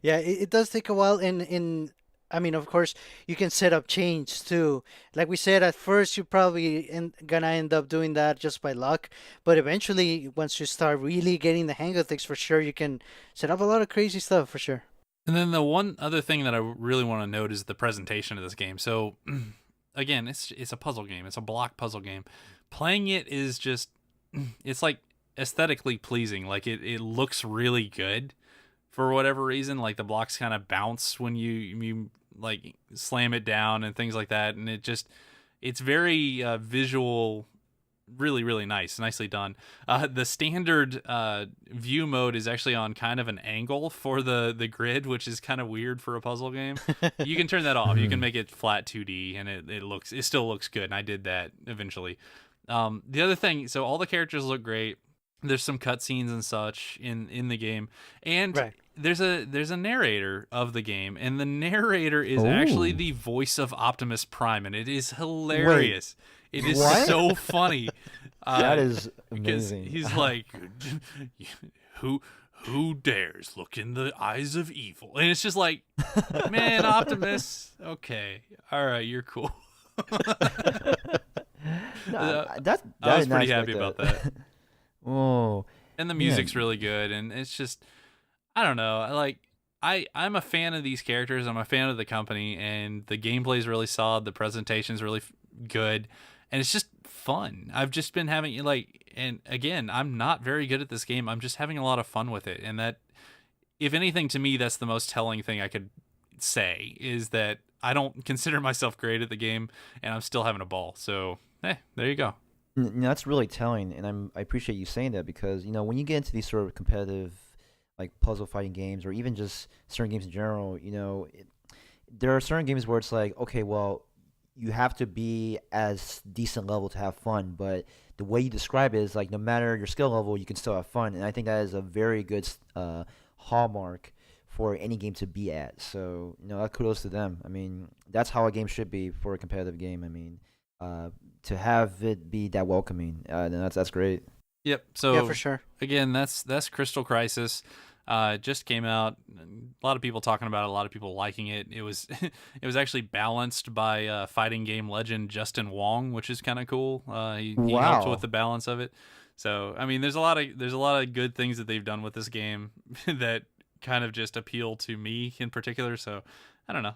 Yeah, it does take a while, and I mean, of course, you can set up chains too. Like we said, at first, you're probably gonna end up doing that just by luck, but eventually, once you start really getting the hang of things, for sure, you can set up a lot of crazy stuff, for sure. And then the one other thing that I really want to note is the presentation of this game. So, again, it's a puzzle game. It's a block puzzle game. Playing it is just, it's like aesthetically pleasing. Like it looks really good for whatever reason. Like the blocks kind of bounce when you like slam it down and things like that. And it's very visual, really, really nicely done. The standard view mode is actually on kind of an angle for the grid, which is kind of weird for a puzzle game. You can turn that off. You can make it flat 2D, and it still looks good. And I did that eventually. The other thing, so all the characters look great. There's some cutscenes and such in the game, and Right. there's a narrator of the game, and the narrator is actually the voice of Optimus Prime, and it is hilarious. It is what? so funny. That is Because amazing. he's like, who dares look in the eyes of evil? And it's just like, man, Optimus, okay, all right, you're cool. No, I that was is pretty nice happy like about that. Oh, And the man. music's really good, and it's just, I don't know, I'm a fan of these characters. I'm a fan of the company, and the gameplay is really solid. The presentation's really good, and it's just fun. I've just been having and again, I'm not very good at this game. I'm just having a lot of fun with it, and that, if anything, to me, that's the most telling thing I could say is that I don't consider myself great at the game, and I'm still having a ball. So, there you go. That's really telling, and I appreciate you saying that because when you get into these sort of competitive, like puzzle fighting games, or even just certain games in general, there are certain games where it's like, okay, well, you have to be as decent level to have fun, but the way you describe it is like no matter your skill level, you can still have fun, and I think that is a very good hallmark for any game to be at. So kudos to them. I mean, that's how a game should be for a competitive game. I mean, to have it be that welcoming, then that's great. Yep. So Yeah, for sure. again, that's Crystal Crisis. It just came out. A lot of people talking about it. A lot of people liking it. It was it was actually balanced by fighting game legend Justin Wong, which is kind of cool. He helped Wow. with the balance of it. So I mean, there's a lot of good things that they've done with this game that kind of just appeal to me in particular. So I don't know.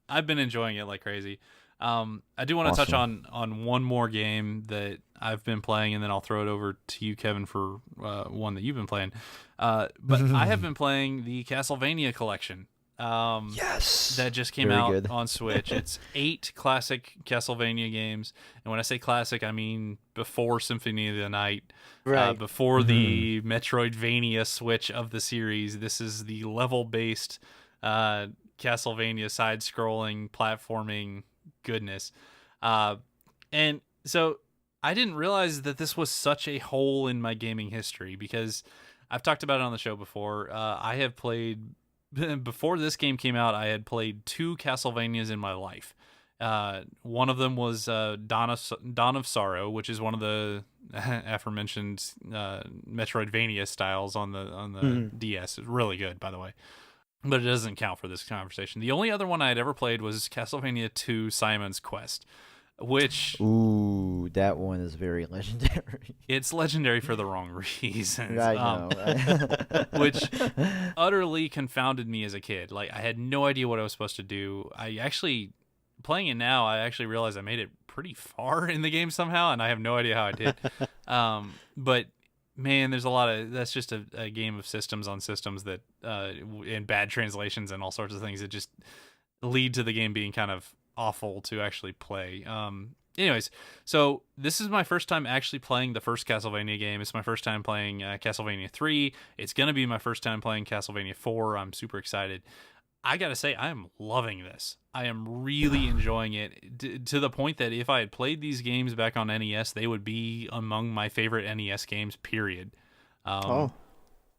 I've been enjoying it like crazy. I do want to touch on one more game that I've been playing, and then I'll throw it over to you, Kevin, for one that you've been playing. But I have been playing the Castlevania Collection. Yes. That just came Very out good. on Switch. It's 8 classic Castlevania games, and when I say classic, I mean before Symphony of the Night, Right. before the Metroidvania switch of the series. This is the level-based Castlevania side-scrolling platforming goodness. And so I didn't realize that this was such a hole in my gaming history, because I've talked about it on the show before. I have played before this game came out, I had played 2 Castlevanias in my life. One of them was Dawn of Sorrow, which is one of the aforementioned Metroidvania styles on the DS. It's really good, by the way, but it doesn't count for this conversation. The only other one I had ever played was Castlevania 2: Simon's Quest, which that one is very legendary. It's legendary for the wrong reasons. I know. Which utterly confounded me as a kid. Like, I had no idea what I was supposed to do. I actually, playing it now, I actually realized I made it pretty far in the game somehow, and I have no idea how I did. But man, there's a lot of, that's just a game of systems on systems that, and bad translations and all sorts of things that just lead to the game being kind of awful to actually play. Anyways, so this is my first time actually playing the first Castlevania game. It's my first time playing Castlevania 3. It's going to be my first time playing Castlevania 4. I'm super excited. I got to say, I am loving this. I am really enjoying it to the point that if I had played these games back on NES, they would be among my favorite NES games, period.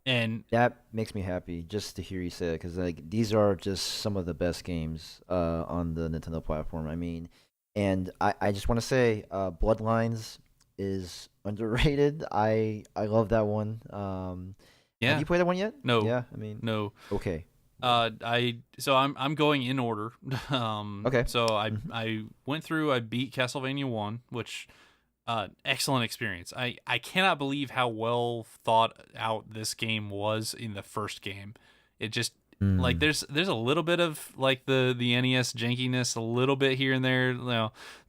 And that makes me happy just to hear you say it, because like these are just some of the best games on the Nintendo platform. I mean, and I just want to say, Bloodlines is underrated. I love that one. Have you played that one yet? No. Yeah, I mean, no. Okay. I'm going in order. Okay. So I went through. I beat Castlevania 1, which excellent experience. I cannot believe how well thought out this game was in the first game. It just like there's a little bit of like the NES jankiness, a little bit here and there,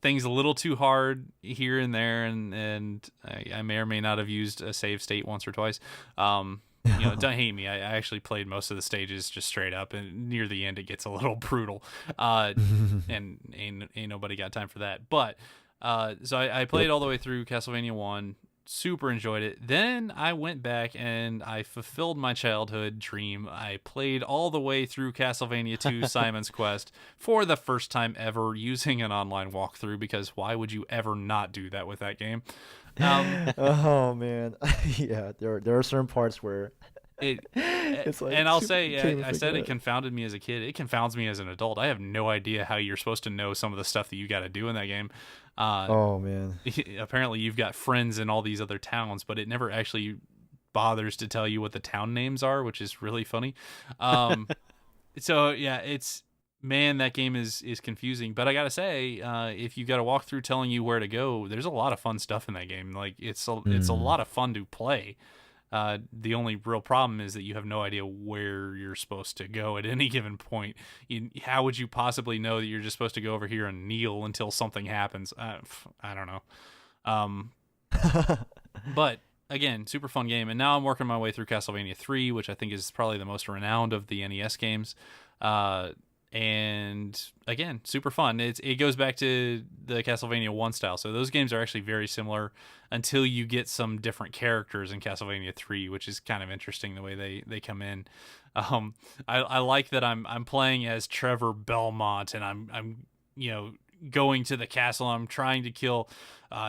things a little too hard here and there, and I may or may not have used a save state once or twice. Don't hate me. I actually played most of the stages just straight up, and near the end it gets a little brutal. And ain't nobody got time for that. But so I played all the way through Castlevania 1, super enjoyed it. Then I went back and I fulfilled my childhood dream. I played all the way through Castlevania 2 Simon's Quest for the first time ever using an online walkthrough, because why would you ever not do that with that game? Oh man, yeah, there are certain parts where it's like, and I'll say, I said it confounded me as a kid. It confounds me as an adult. I have no idea how you're supposed to know some of the stuff that you got to do in that game. Oh man, apparently you've got friends in all these other towns, but it never actually bothers to tell you what the town names are, which is really funny. So yeah, man, that game is confusing. But I gotta say, if you got a walkthrough telling you where to go, there's a lot of fun stuff in that game. Like it's a lot of fun to play. The only real problem is that you have no idea where you're supposed to go at any given point. How would you possibly know that you're just supposed to go over here and kneel until something happens? I don't know. But again, super fun game. And now I'm working my way through Castlevania 3, which I think is probably the most renowned of the NES games. And again, super fun. It goes back to the Castlevania 1 style. So those games are actually very similar until you get some different characters in Castlevania 3, which is kind of interesting the way they come in. I like that I'm playing as Trevor Belmont, and I'm going to the castle. I'm trying to kill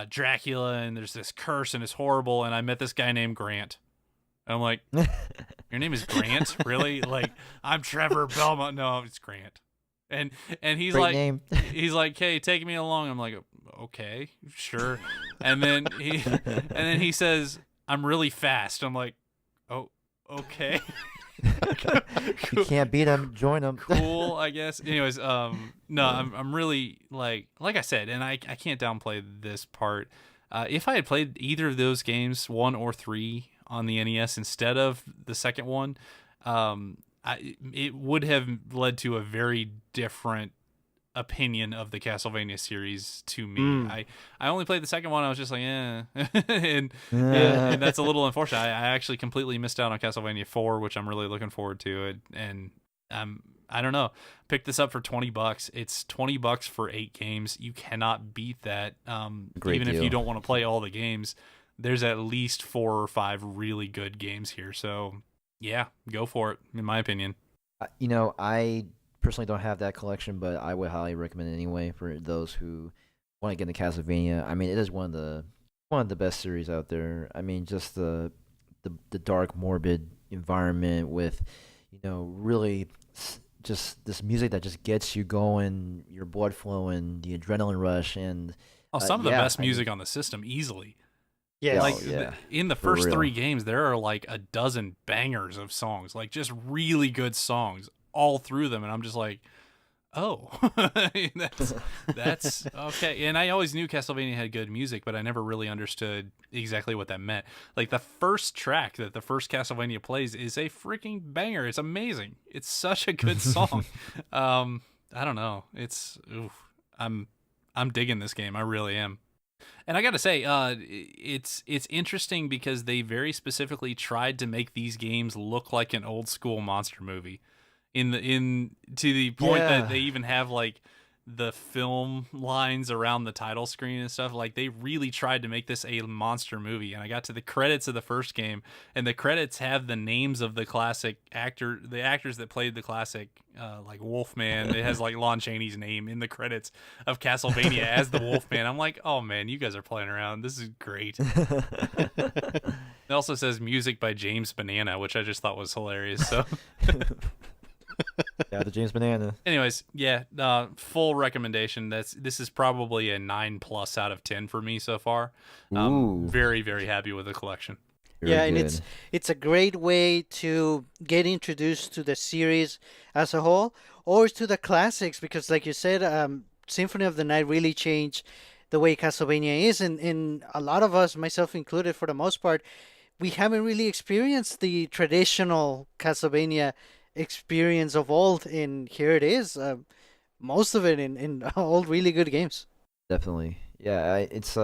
Dracula, and there's this curse and it's horrible. And I met this guy named Grant. I'm like, your name is Grant? Really? Like, I'm Trevor Belmont. No, it's Grant. And he's Great like, name. He's like, hey, take me along. I'm like, okay, sure. And then he says, I'm really fast. I'm like, oh, okay. You can't beat him. Join him. Cool, I guess. Anyways, no, I'm really like I said, and I can't downplay this part. If I had played either of those games, 1 or 3, on the NES instead of the second one, it would have led to a very different opinion of the Castlevania series to me. I only played the second one. I was just like, and that's a little unfortunate. I actually completely missed out on Castlevania 4, which I'm really looking forward to. And I don't know. Picked this up for $20. It's $20 for 8 games. You cannot beat that. Even if you don't want to play all the games, there's at least 4 or 5 really good games here. So yeah, go for it, in my opinion. I personally don't have that collection, but I would highly recommend it anyway for those who want to get into Castlevania. I mean, it is one of the best series out there. I mean, just the dark, morbid environment with, really just this music that just gets you going, your blood flowing, the adrenaline rush, and Oh, some of the yeah, best I mean, music on the system easily. Yes. Like oh yeah, in the for first real. 3 games, there are like a dozen bangers of songs, like just really good songs all through them, and I'm just like, oh, that's okay. And I always knew Castlevania had good music, but I never really understood exactly what that meant. Like the first track that the first Castlevania plays is a freaking banger. It's amazing. It's such a good song. I don't know. I'm I'm digging this game. I really am. And I got to say, it's interesting because they very specifically tried to make these games look like an old school monster movie, in to the point that Yeah, they even have like the film lines around the title screen and stuff. Like they really tried to make this a monster movie. And I got to the credits of the first game, and the credits have the names of the actors that played the classic, like Wolfman. It has like Lon Chaney's name in the credits of Castlevania as the Wolfman. I'm like, oh man, you guys are playing around. This is great. It also says music by James Banana, which I just thought was hilarious. So yeah, the James Banana. anyways, yeah, full recommendation. This is probably a 9+ out of 10 for me so far. Ooh, Very, very happy with the collection. very Yeah, and good. it's a great way to get introduced to the series as a whole, or to the classics, because like you said, Symphony of the Night really changed the way Castlevania is, and a lot of us, myself included, for the most part, we haven't really experienced the traditional Castlevania experience of old, and here it is, most of it in old really good games. Definitely. Yeah, it's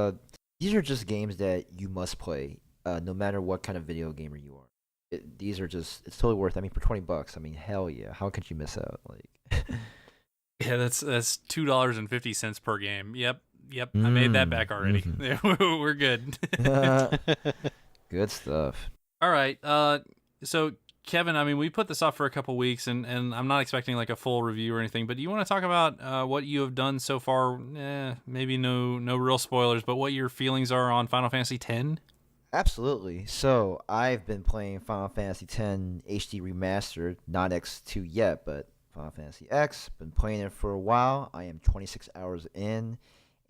these are just games that you must play, no matter what kind of video gamer you are. These are just it's totally worth. I mean, for $20, I mean, hell yeah, how could you miss out? Like, Yeah, that's $2.50 per game. Yep. I made that back already. mm-hmm. We're good. Good stuff. All right. So Kevin, I mean, we put this off for a couple weeks, and I'm not expecting like a full review or anything. But do you want to talk about what you have done so far? Maybe no real spoilers, but what your feelings are on Final Fantasy X? Absolutely. So I've been playing Final Fantasy X HD Remastered, not X2 yet, but Final Fantasy X. Been playing it for a while. I am 26 hours in,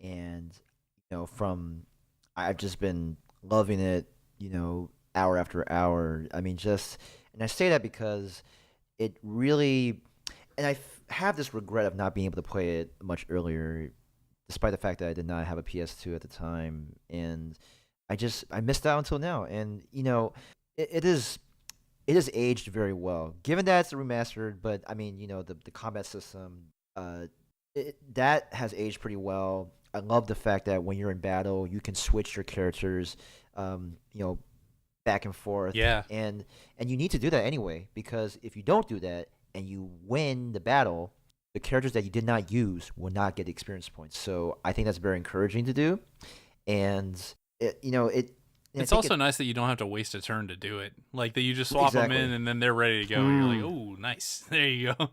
and from I've just been loving it. Hour after hour. I mean, and I say that because it really, and have this regret of not being able to play it much earlier, despite the fact that I did not have a PS2 at the time, and I missed out until now, and it is aged very well, given that it's a remastered. But I mean, the combat system, that has aged pretty well. I love the fact that when you're in battle, you can switch your characters, back and forth. Yeah. And you need to do that anyway, because if you don't do that and you win the battle, the characters that you did not use will not get experience points. So I think that's very encouraging to do, and I It's think also nice that you don't have to waste a turn to do it. Like that you just swap them in exactly. and then they're ready to go. And you're like, oh, nice. There you go.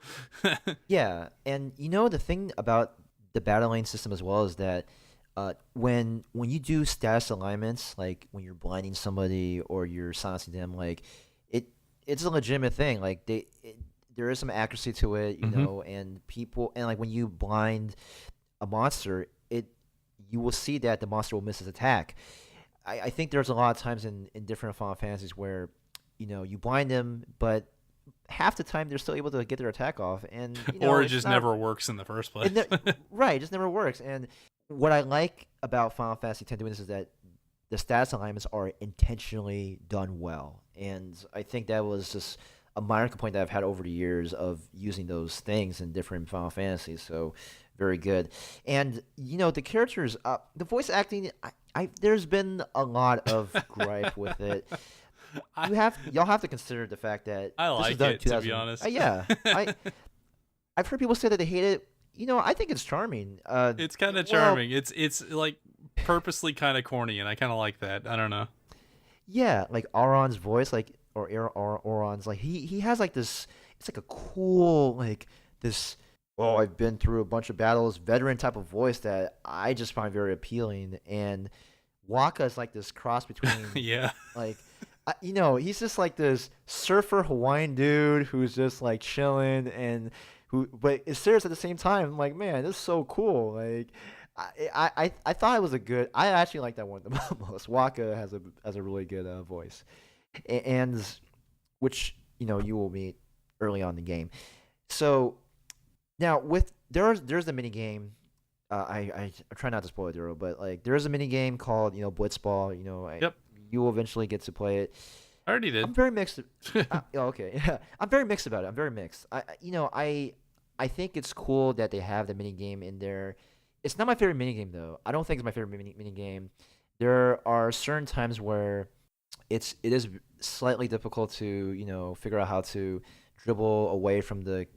Yeah, and the thing about the battle lane system as well is that when you do status alignments, like when you're blinding somebody or you're silencing them, like it's a legitimate thing. Like there is some accuracy to it, and people, and like when you blind a monster, you will see that the monster will miss his attack. I think there's a lot of times in different Final Fantasies where you blind them, but half the time they're still able to get their attack off, and Or it it's just not, never works in the first place. right, it just never works. And what I like about Final Fantasy X doing this is that the status alignments are intentionally done well, and I think that was just a minor complaint that I've had over the years of using those things in different Final Fantasies. So very good. And the characters, the voice acting, there's been a lot of gripe with it. Y'all have to consider the fact that I this was like done in it, to 2000. be honest. Yeah, I've heard people say that they hate it. I think it's charming. It's kind of well, charming. It's like purposely kind of corny, and I kind of like that. I don't know. yeah, like Auron's voice, like Auron's, like he has like this. It's like a cool, like this. Oh, I've been through a bunch of battles, veteran type of voice that I just find very appealing. And Waka is like this cross between Yeah. like he's just like this surfer Hawaiian dude who's just like chilling but is serious at the same time. I'm like, man, this is so cool. Like, I thought it was I actually like that one the most. Waka has a really good voice, and which you will meet early on in the game. So now there's the mini game. I try not to spoil it, Duro, but like there's a mini game called Blitzball. Yep. You will eventually get to play it. I already did. I'm very mixed. Okay, yeah, I'm very mixed about it. I'm very mixed. I think it's cool that they have the mini game in there. It's not my favorite mini game though. I don't think it's my favorite mini game. There are certain times where it is slightly difficult to figure out how to dribble away from the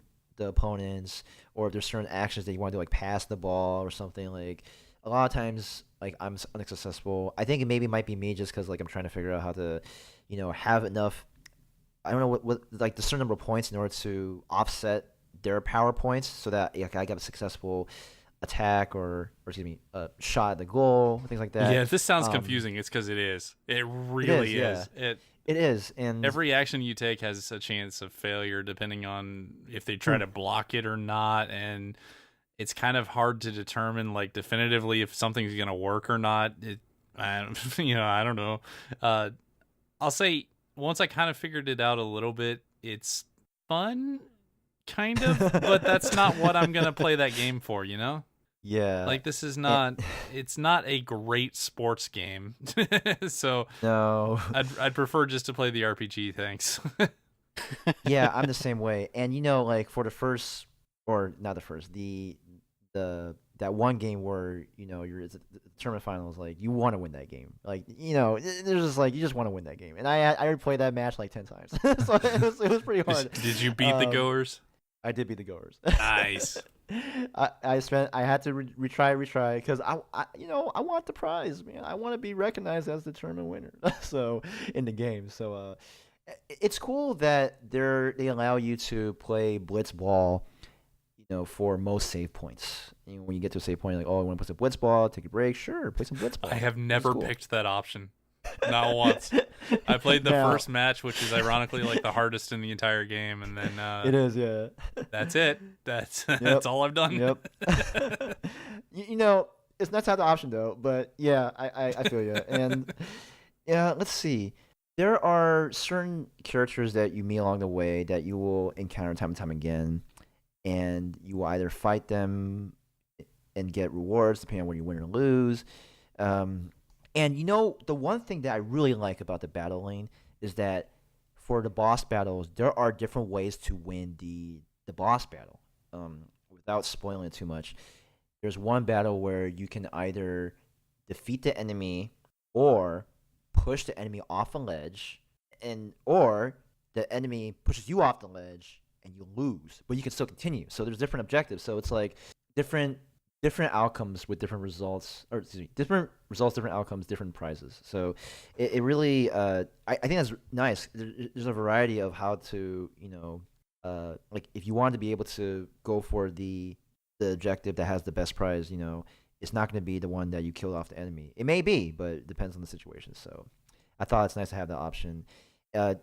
opponents, or if there's certain actions that you want to do, like pass the ball or something. Like a lot of times, like I'm unsuccessful. I think it maybe might be me just because like I'm trying to figure out how to, have enough. I don't know what like the certain number of points in order to offset their power points, so that I get a successful attack or excuse me, shot at the goal, things like that. Yeah, if this sounds confusing, it's because it is. It really is. Yeah. It is, and every action you take has a chance of failure depending on if they try to block it or not, and it's kind of hard to determine like definitively if something's gonna work or not. I don't know. I'll say once I kind of figured it out a little bit, it's fun, kind of, but that's not what I'm gonna play that game for. Yeah. Like this is not. It's not a great sports game, so no. I'd prefer just to play the RPG. Thanks. Yeah, I'm the same way. And like for the first, or not the first, that one game where you're the tournament finals, like you want to win that game. Like there's just like you just want to win that game. And I replayed that match like 10 times, so it was pretty hard. Did you beat the goers? I did beat the goers. Nice. I had to retry because I want the prize, man. I want to be recognized as the tournament winner. So in the game, so it's cool that they allow you to play Blitzball, for most save points. When you get to a save point, you're like, oh, I want to play some Blitzball, take a break, sure, play some Blitzball. I have never picked that option. Not once. I played the first match, which is ironically like the hardest in the entire game, and then it is, yeah. That's it. That's all I've done. Yep. It's not to have the option though, but yeah, I feel you. And yeah, let's see. There are certain characters that you meet along the way that you will encounter time and time again, and you will either fight them and get rewards depending on whether you win or lose. And the one thing that I really like about the battle lane is that for the boss battles, there are different ways to win the boss battle. Without spoiling it too much, there's one battle where you can either defeat the enemy or push the enemy off a ledge, or the enemy pushes you off the ledge and you lose, but you can still continue. So there's different objectives. So it's like different outcomes with different results, or excuse me, different results, different outcomes, different prizes. So it really, I think that's nice. There's a variety of how to, like if you want to be able to go for the objective that has the best prize, it's not going to be the one that you killed off the enemy. It may be, but it depends on the situation. So I thought it's nice to have that option. And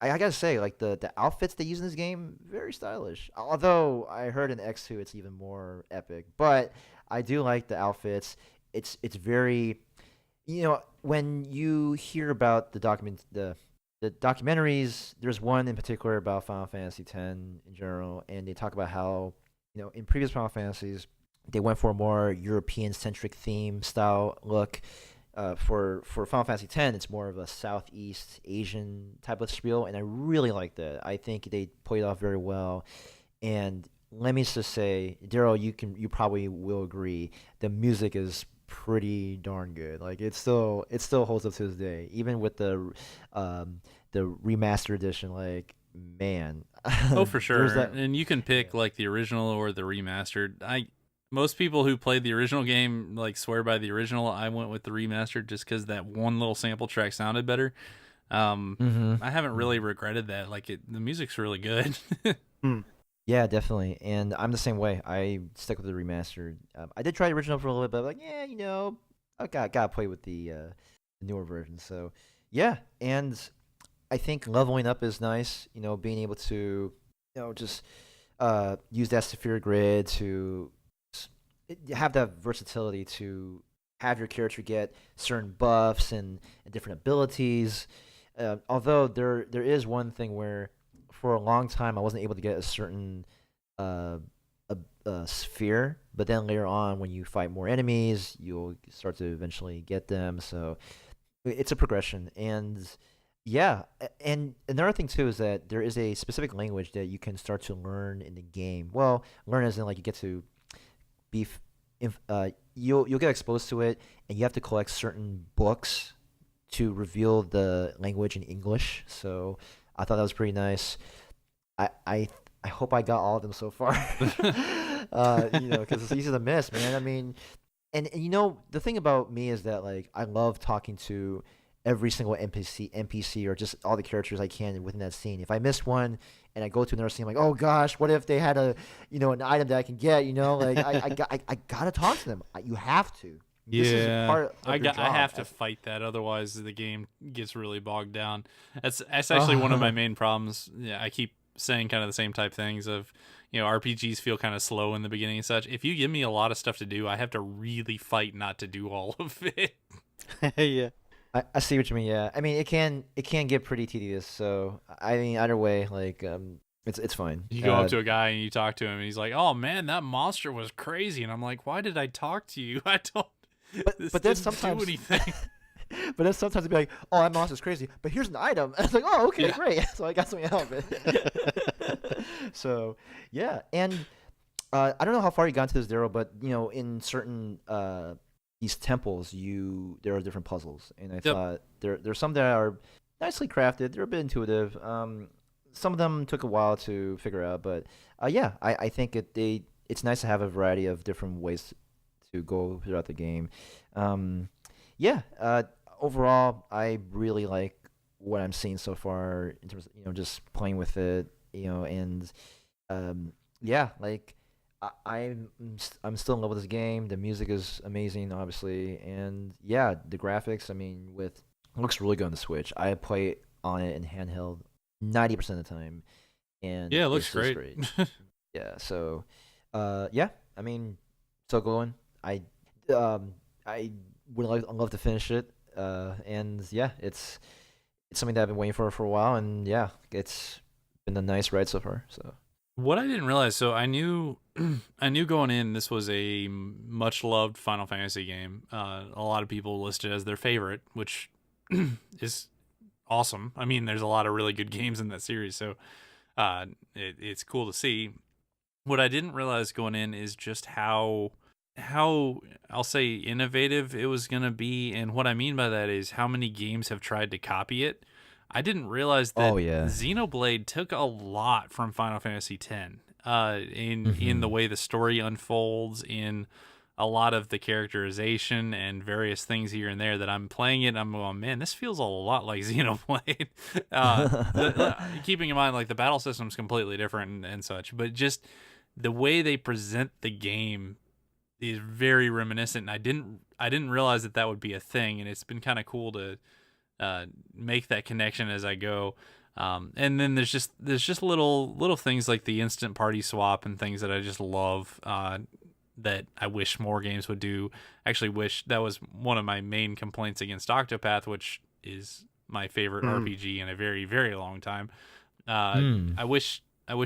I gotta say, like the outfits they use in this game, very stylish. Although I heard in X2 it's even more epic, but I do like the outfits. It's very, when you hear about the documentaries, there's one in particular about Final Fantasy X in general, and they talk about how in previous Final Fantasies they went for a more European-centric theme style look. For Final Fantasy X, it's more of a Southeast Asian type of spiel, and I really like that. I think they played it off very well. And let me just say, Daryl, you probably will agree, the music is pretty darn good. Like it still holds up to this day, even with the remastered edition. Like, man. Oh, for sure. And you can pick like the original or the remastered. Most people who played the original game like swear by the original. I went with the remastered just because that one little sample track sounded better. I haven't really regretted that. Like the music's really good. Yeah, definitely. And I'm the same way. I stuck with the remastered. I did try the original for a little bit, but like, yeah, I gotta play with the newer version. So Yeah, and I think leveling up is nice. Being able to, just use that sphere grid to have that versatility to have your character get certain buffs and different abilities. Although there is one thing where for a long time I wasn't able to get a certain uh, sphere, but then later on when you fight more enemies, you'll start to eventually get them. So it's a progression, and yeah, and another thing too is that there is a specific language that you can start to learn in the game. Well, learn as in like you get to be, you'll get exposed to it, and you have to collect certain books to reveal the language in English. So I thought that was pretty nice. I I, I hope I got all of them so far. Because it's easy to miss, man. I mean, and the thing about me is that like I love talking to every single NPC or just all the characters I can within that scene. If I miss one and I go to another scene, I'm like, oh gosh, what if they had an item that I can get? Like I gotta talk to them. You have to. This is part of your I have job. to fight that, otherwise the game gets really bogged down. That's actually one of my main problems. Yeah, I keep saying kind of the same type things of, RPGs feel kind of slow in the beginning and such. If you give me a lot of stuff to do, I have to really fight not to do all of it. Yeah. I see what you mean. Yeah, I mean it can get pretty tedious. So I mean either way, like it's fine. You go up to a guy and you talk to him, and he's like, "Oh man, that monster was crazy," and I'm like, "Why did I talk to you? I don't." But then didn't sometimes do anything. but then sometimes it'd be like, oh, that monster's crazy, but here's an item. And it's like, oh, okay, Yeah. great. So I got something out of it. So yeah, and I don't know how far you got into this, Daryl, but in certain these temples, there are different puzzles, and I thought there's some that are nicely crafted. They're a bit intuitive. Some of them took a while to figure out, but yeah, I think it's nice to have a variety of different ways to go throughout the game. Yeah, overall, I really like what I'm seeing so far in terms of just playing with it, and yeah, like I'm still in love with this game. The music is amazing, obviously, and yeah, the graphics. I mean, it looks really good on the Switch. I play on it in handheld 90% of the time, and Yeah, it looks it's just great. Yeah, so yeah, I mean, still going. I would love to finish it. And yeah, it's something that I've been waiting for a while, and yeah, it's been a nice ride so far. So What I didn't realize, so I knew, I knew going in, this was a much loved Final Fantasy game. A lot of people list it as their favorite, which is awesome. I mean, there's a lot of really good games in that series, so it's cool to see. What I didn't realize going in is just how I'll say innovative it was gonna be, and what I mean by that is how many games have tried to copy it. I didn't realize that oh yeah, Xenoblade took a lot from Final Fantasy X. In the hmm way the story unfolds, in a lot of the characterization and various things here and there that I'm playing it, I'm going, man, this feels a lot like Xenoblade. Keeping in mind like the battle system's completely different and such, but just the way they present the game is very reminiscent, and I didn't realize that would be a thing, and it's been kind of cool to make that connection as I go. And then there's just little things like the instant party swap and things that I just love, that I wish more games would do. Actually, wish that was one of my main complaints against Octopath, which is my favorite RPG in a very very long time. mm. I wish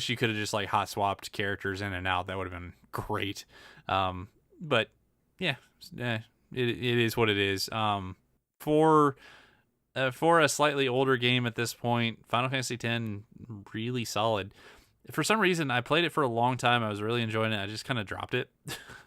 you could have just like hot swapped characters in and out. That would have been great. But yeah, it is what it is. For a slightly older game at this point, Final Fantasy X really solid. For some reason, I played it for a long time. I was really enjoying it. I just kind of dropped it.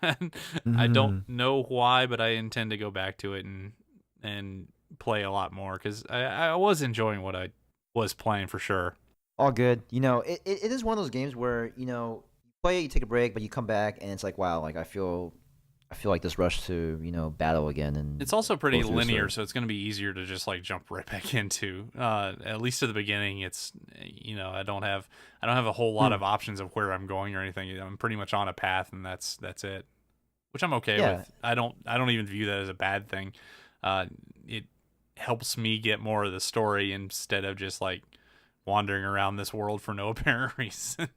And I don't Mhm. know why, but I intend to go back to it and play a lot more because I was enjoying what I was playing for sure. All good. It is one of those games where you play it, you take a break, but you come back and it's like, wow, like I feel like this rush to battle again and It's also pretty go through the linear, story. so it's going to be easier to just like jump right back into. At least at the beginning, it's I don't have a whole lot Hmm. of options of where I'm going or anything. I'm pretty much on a path, and that's it, which I'm okay Yeah. with. I don't even view that as a bad thing. It helps me get more of the story instead of just like wandering around this world for no apparent reason.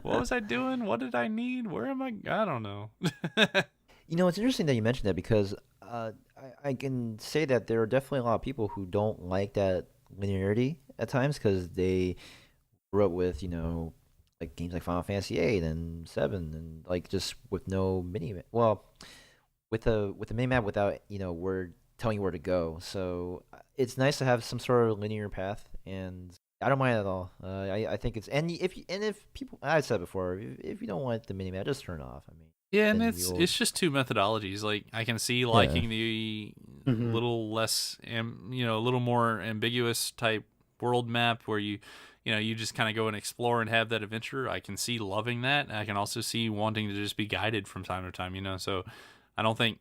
What was I doing? What did I need? Where am I? I don't know. It's interesting that you mentioned that because I can say that there are definitely a lot of people who don't like that linearity at times because they grew up with, like games like Final Fantasy 8 and 7 and like just with no mini well, with a mini map without, where telling you where to go. So it's nice to have some sort of linear path and I don't mind it at all. I think it's and if people I said before if you don't want the mini map just turn it off. I mean, Yeah, and then it's just two methodologies. Like I can see yeah. liking the Mm-hmm. little less, a little more ambiguous type world map where you just kind of go and explore and have that adventure. I can see loving that. I can also see wanting to just be guided from time to time. So I don't think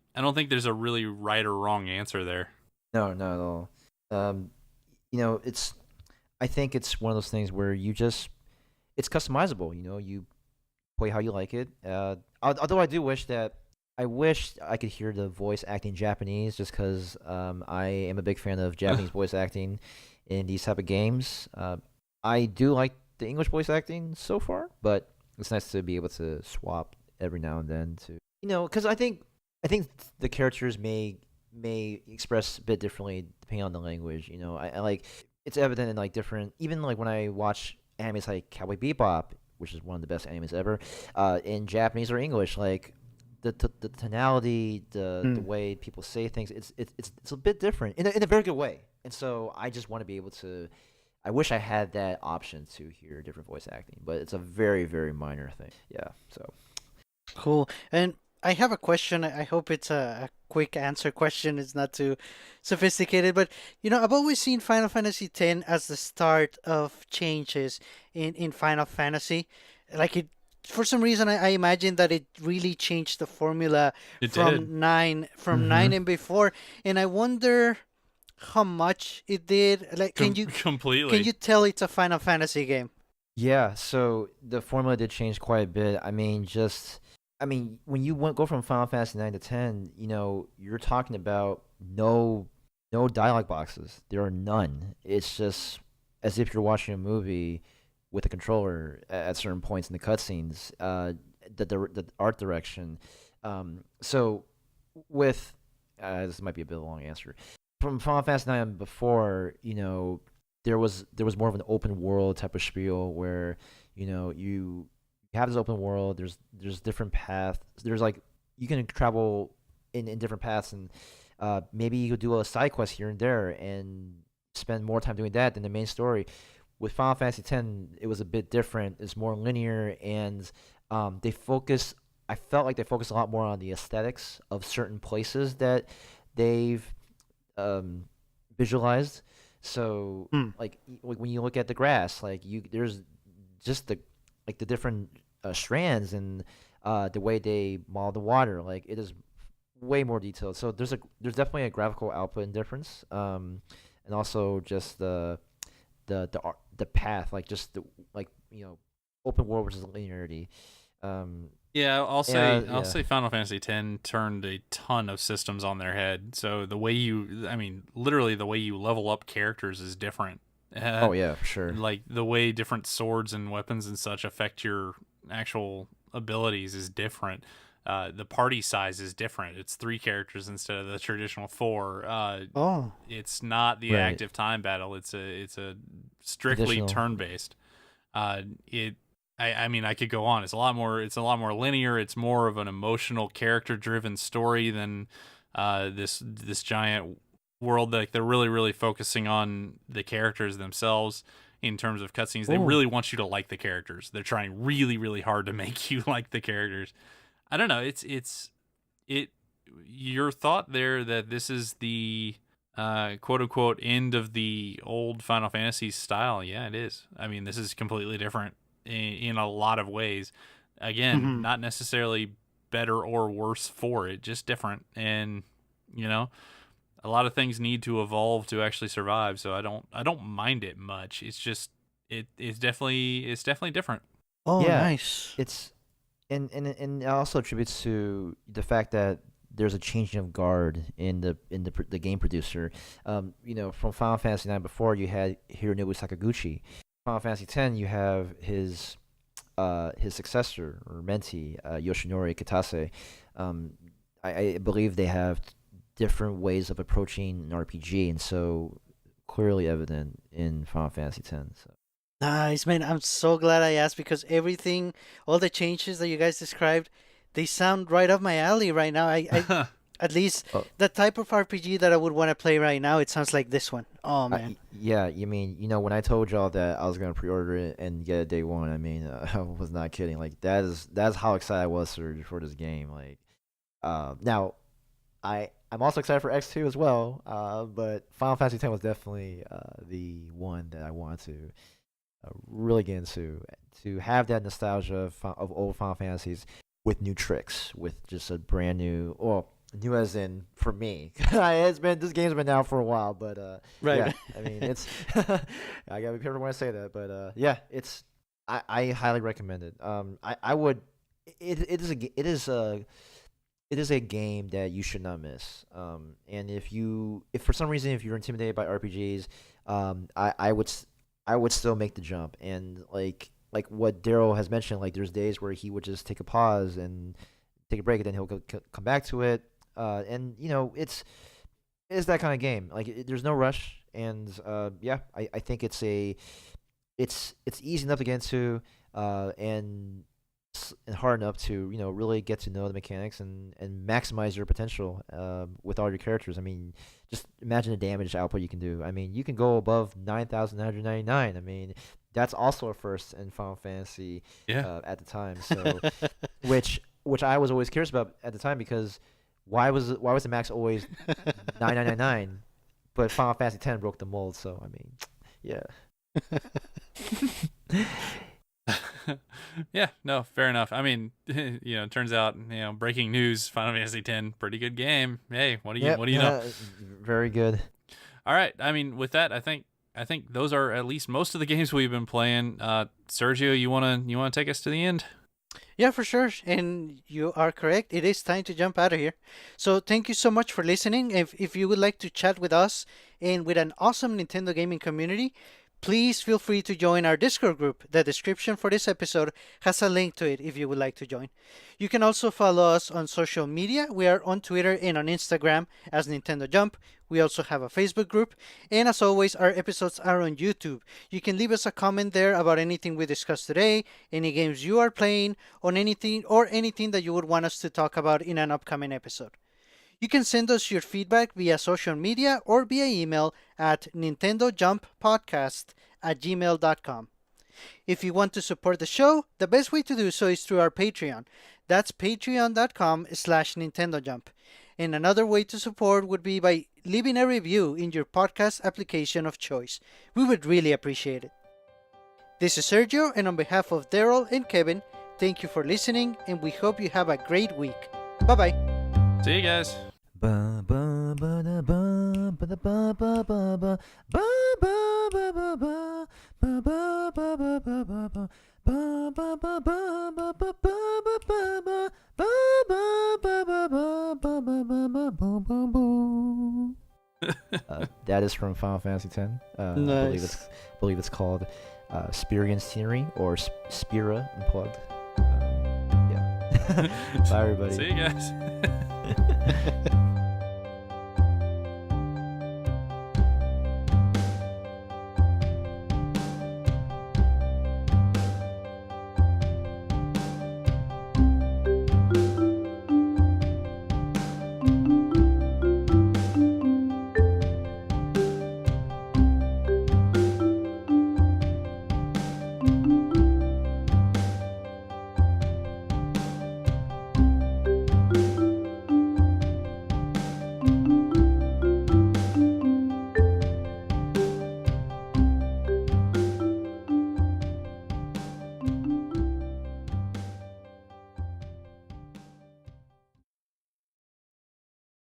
there's a really right or wrong answer there. No, not at all. Um, it's I think it's one of those things where it's customizable. You play how you like it. Although I wish I could hear the voice acting Japanese, just because I am a big fan of Japanese voice acting in these type of games. I do like the English voice acting so far, but it's nice to be able to swap every now and then because I think the characters may express a bit differently depending on the language. I like it's evident in like different even like when I watch animes like Cowboy Bebop, which is one of the best animes ever, in Japanese or English, like the tonality, the way people say things, it's a bit different in a very good way. And so I just want to be able to. I wish I had that option to hear different voice acting, but it's a very very minor thing. Yeah. So. Cool. And I have a question. I hope it's a quick answer question. It's not too sophisticated. But, I've always seen Final Fantasy X as the start of changes in Final Fantasy. Like for some reason, I imagine that it really changed the formula It did. from nine and before. And I wonder how much it did. Like, can Completely. you tell it's a Final Fantasy game? Yeah, so the formula did change quite a bit. When you go from Final Fantasy 9 to 10, you're talking about no dialogue boxes. There are none. It's just as if you're watching a movie with a controller at certain points in the cutscenes. The art direction. So with this might be a bit of a long answer. From Final Fantasy 9 before, there was more of an open world type of spiel where you have this open world. There's different paths. There's like you can travel in different paths, and maybe you could do a side quest here and there and spend more time doing that than the main story. With Final Fantasy X, it was a bit different. It's more linear, and they focus. I felt like they focused a lot more on the aesthetics of certain places that they've visualized. So Hmm. like when you look at the grass, there's just the different strands and the way they model the water. Like it is way more detailed. So there's definitely a graphical output difference, and also just the path, like just the like open world versus linearity. Yeah, I'll Yeah, say I'll yeah. say Final Fantasy X turned a ton of systems on their head. So literally the way you level up characters is different. Uh, Oh yeah, for sure. like the way different swords and weapons and such affect your actual abilities is different. The party size is different. It's 3 characters instead of the traditional 4. Oh. It's not the Right. active time battle. It's a strictly Additional. turn based. It I mean I could go on. It's a lot more linear. It's more of an emotional character driven story than this giant world. Like they're really really focusing on the characters themselves in terms of cutscenes. They Oh. really want you to like the characters. They're trying really really hard to make you like the characters. I don't know. It your thought there that this is the quote unquote end of the old Final Fantasy style. Yeah, it is. I mean, this is completely different in a lot of ways. Again, Hmm. not necessarily better or worse for it, just different. And you know, a lot of things need to evolve to actually survive. So I don't mind it much. It's just it's definitely different. Oh, Yeah, nice. it's and it also attributes to the fact that there's a changing of guard in the game producer. From Final Fantasy 9 before, you had Hironobu Sakaguchi. Final Fantasy 10, you have his successor or mentee, Yoshinori Kitase. I believe they have different ways of approaching an RPG, and so clearly evident in Final Fantasy X. So. Nice, man. I'm so glad I asked because everything, all the changes that you guys described, they sound right up my alley right now. I at least the type of RPG that I would want to play right now, it sounds like this one. Oh, man. Yeah, you mean, when I told y'all that I was going to pre-order it and get it day one, I mean, I was not kidding. Like, that's how excited I was for this game. Like, now, I'm also excited for X2 as well, but Final Fantasy X was definitely the one that I wanted to really get into, to have that nostalgia of old Final Fantasies with new tricks, with just a brand new, new as in for me. This game's been out for a while, but right. Yeah, I mean, it's I gotta be careful when I say that, but yeah, I highly recommend it. I would. It is a game that you should not miss. And if for some reason if you're intimidated by RPGs, I would still make the jump. And like what Daryl has mentioned, like there's days where he would just take a pause and take a break, and then he'll come back to it. And it's that kind of game. Like there's no rush, and yeah, I think it's easy enough to get into, and hard enough to really get to know the mechanics and maximize your potential with all your characters. I mean, just imagine the damage output you can do. I mean, you can go above 9,999. I mean, that's also a first in Final Fantasy at the time. So, which I was always curious about at the time, because why was the max always 9,999, but Final Fantasy X broke the mold. So I mean, yeah. Yeah, no, fair enough. I mean, it turns out, breaking news, Final Fantasy X, pretty good game. Hey, what do you know? Very good. All right. I mean, with that, I think those are at least most of the games we've been playing. Sergio, you wanna take us to the end? Yeah, for sure. And you are correct. It is time to jump out of here. So thank you so much for listening. If you would like to chat with us and with an awesome Nintendo gaming community, please feel free to join our Discord group. The description for this episode has a link to it if you would like to join. You can also follow us on social media. We are on Twitter and on Instagram as NintendoJump. We also have a Facebook group. And as always, our episodes are on YouTube. You can leave us a comment there about anything we discussed today, any games you are playing, on anything that you would want us to talk about in an upcoming episode. You can send us your feedback via social media or via email at NintendoJumpPodcast@gmail.com. If you want to support the show, the best way to do so is through our Patreon. That's patreon.com/NintendoJump. And another way to support would be by leaving a review in your podcast application of choice. We would really appreciate it. This is Sergio, and on behalf of Daryl and Kevin, thank you for listening, and we hope you have a great week. Bye-bye. See you guys. That is from Final Fantasy X. Nice. I believe it's called Spirian Scenery or Spira Unplugged. Yeah. Bye, everybody. See you guys.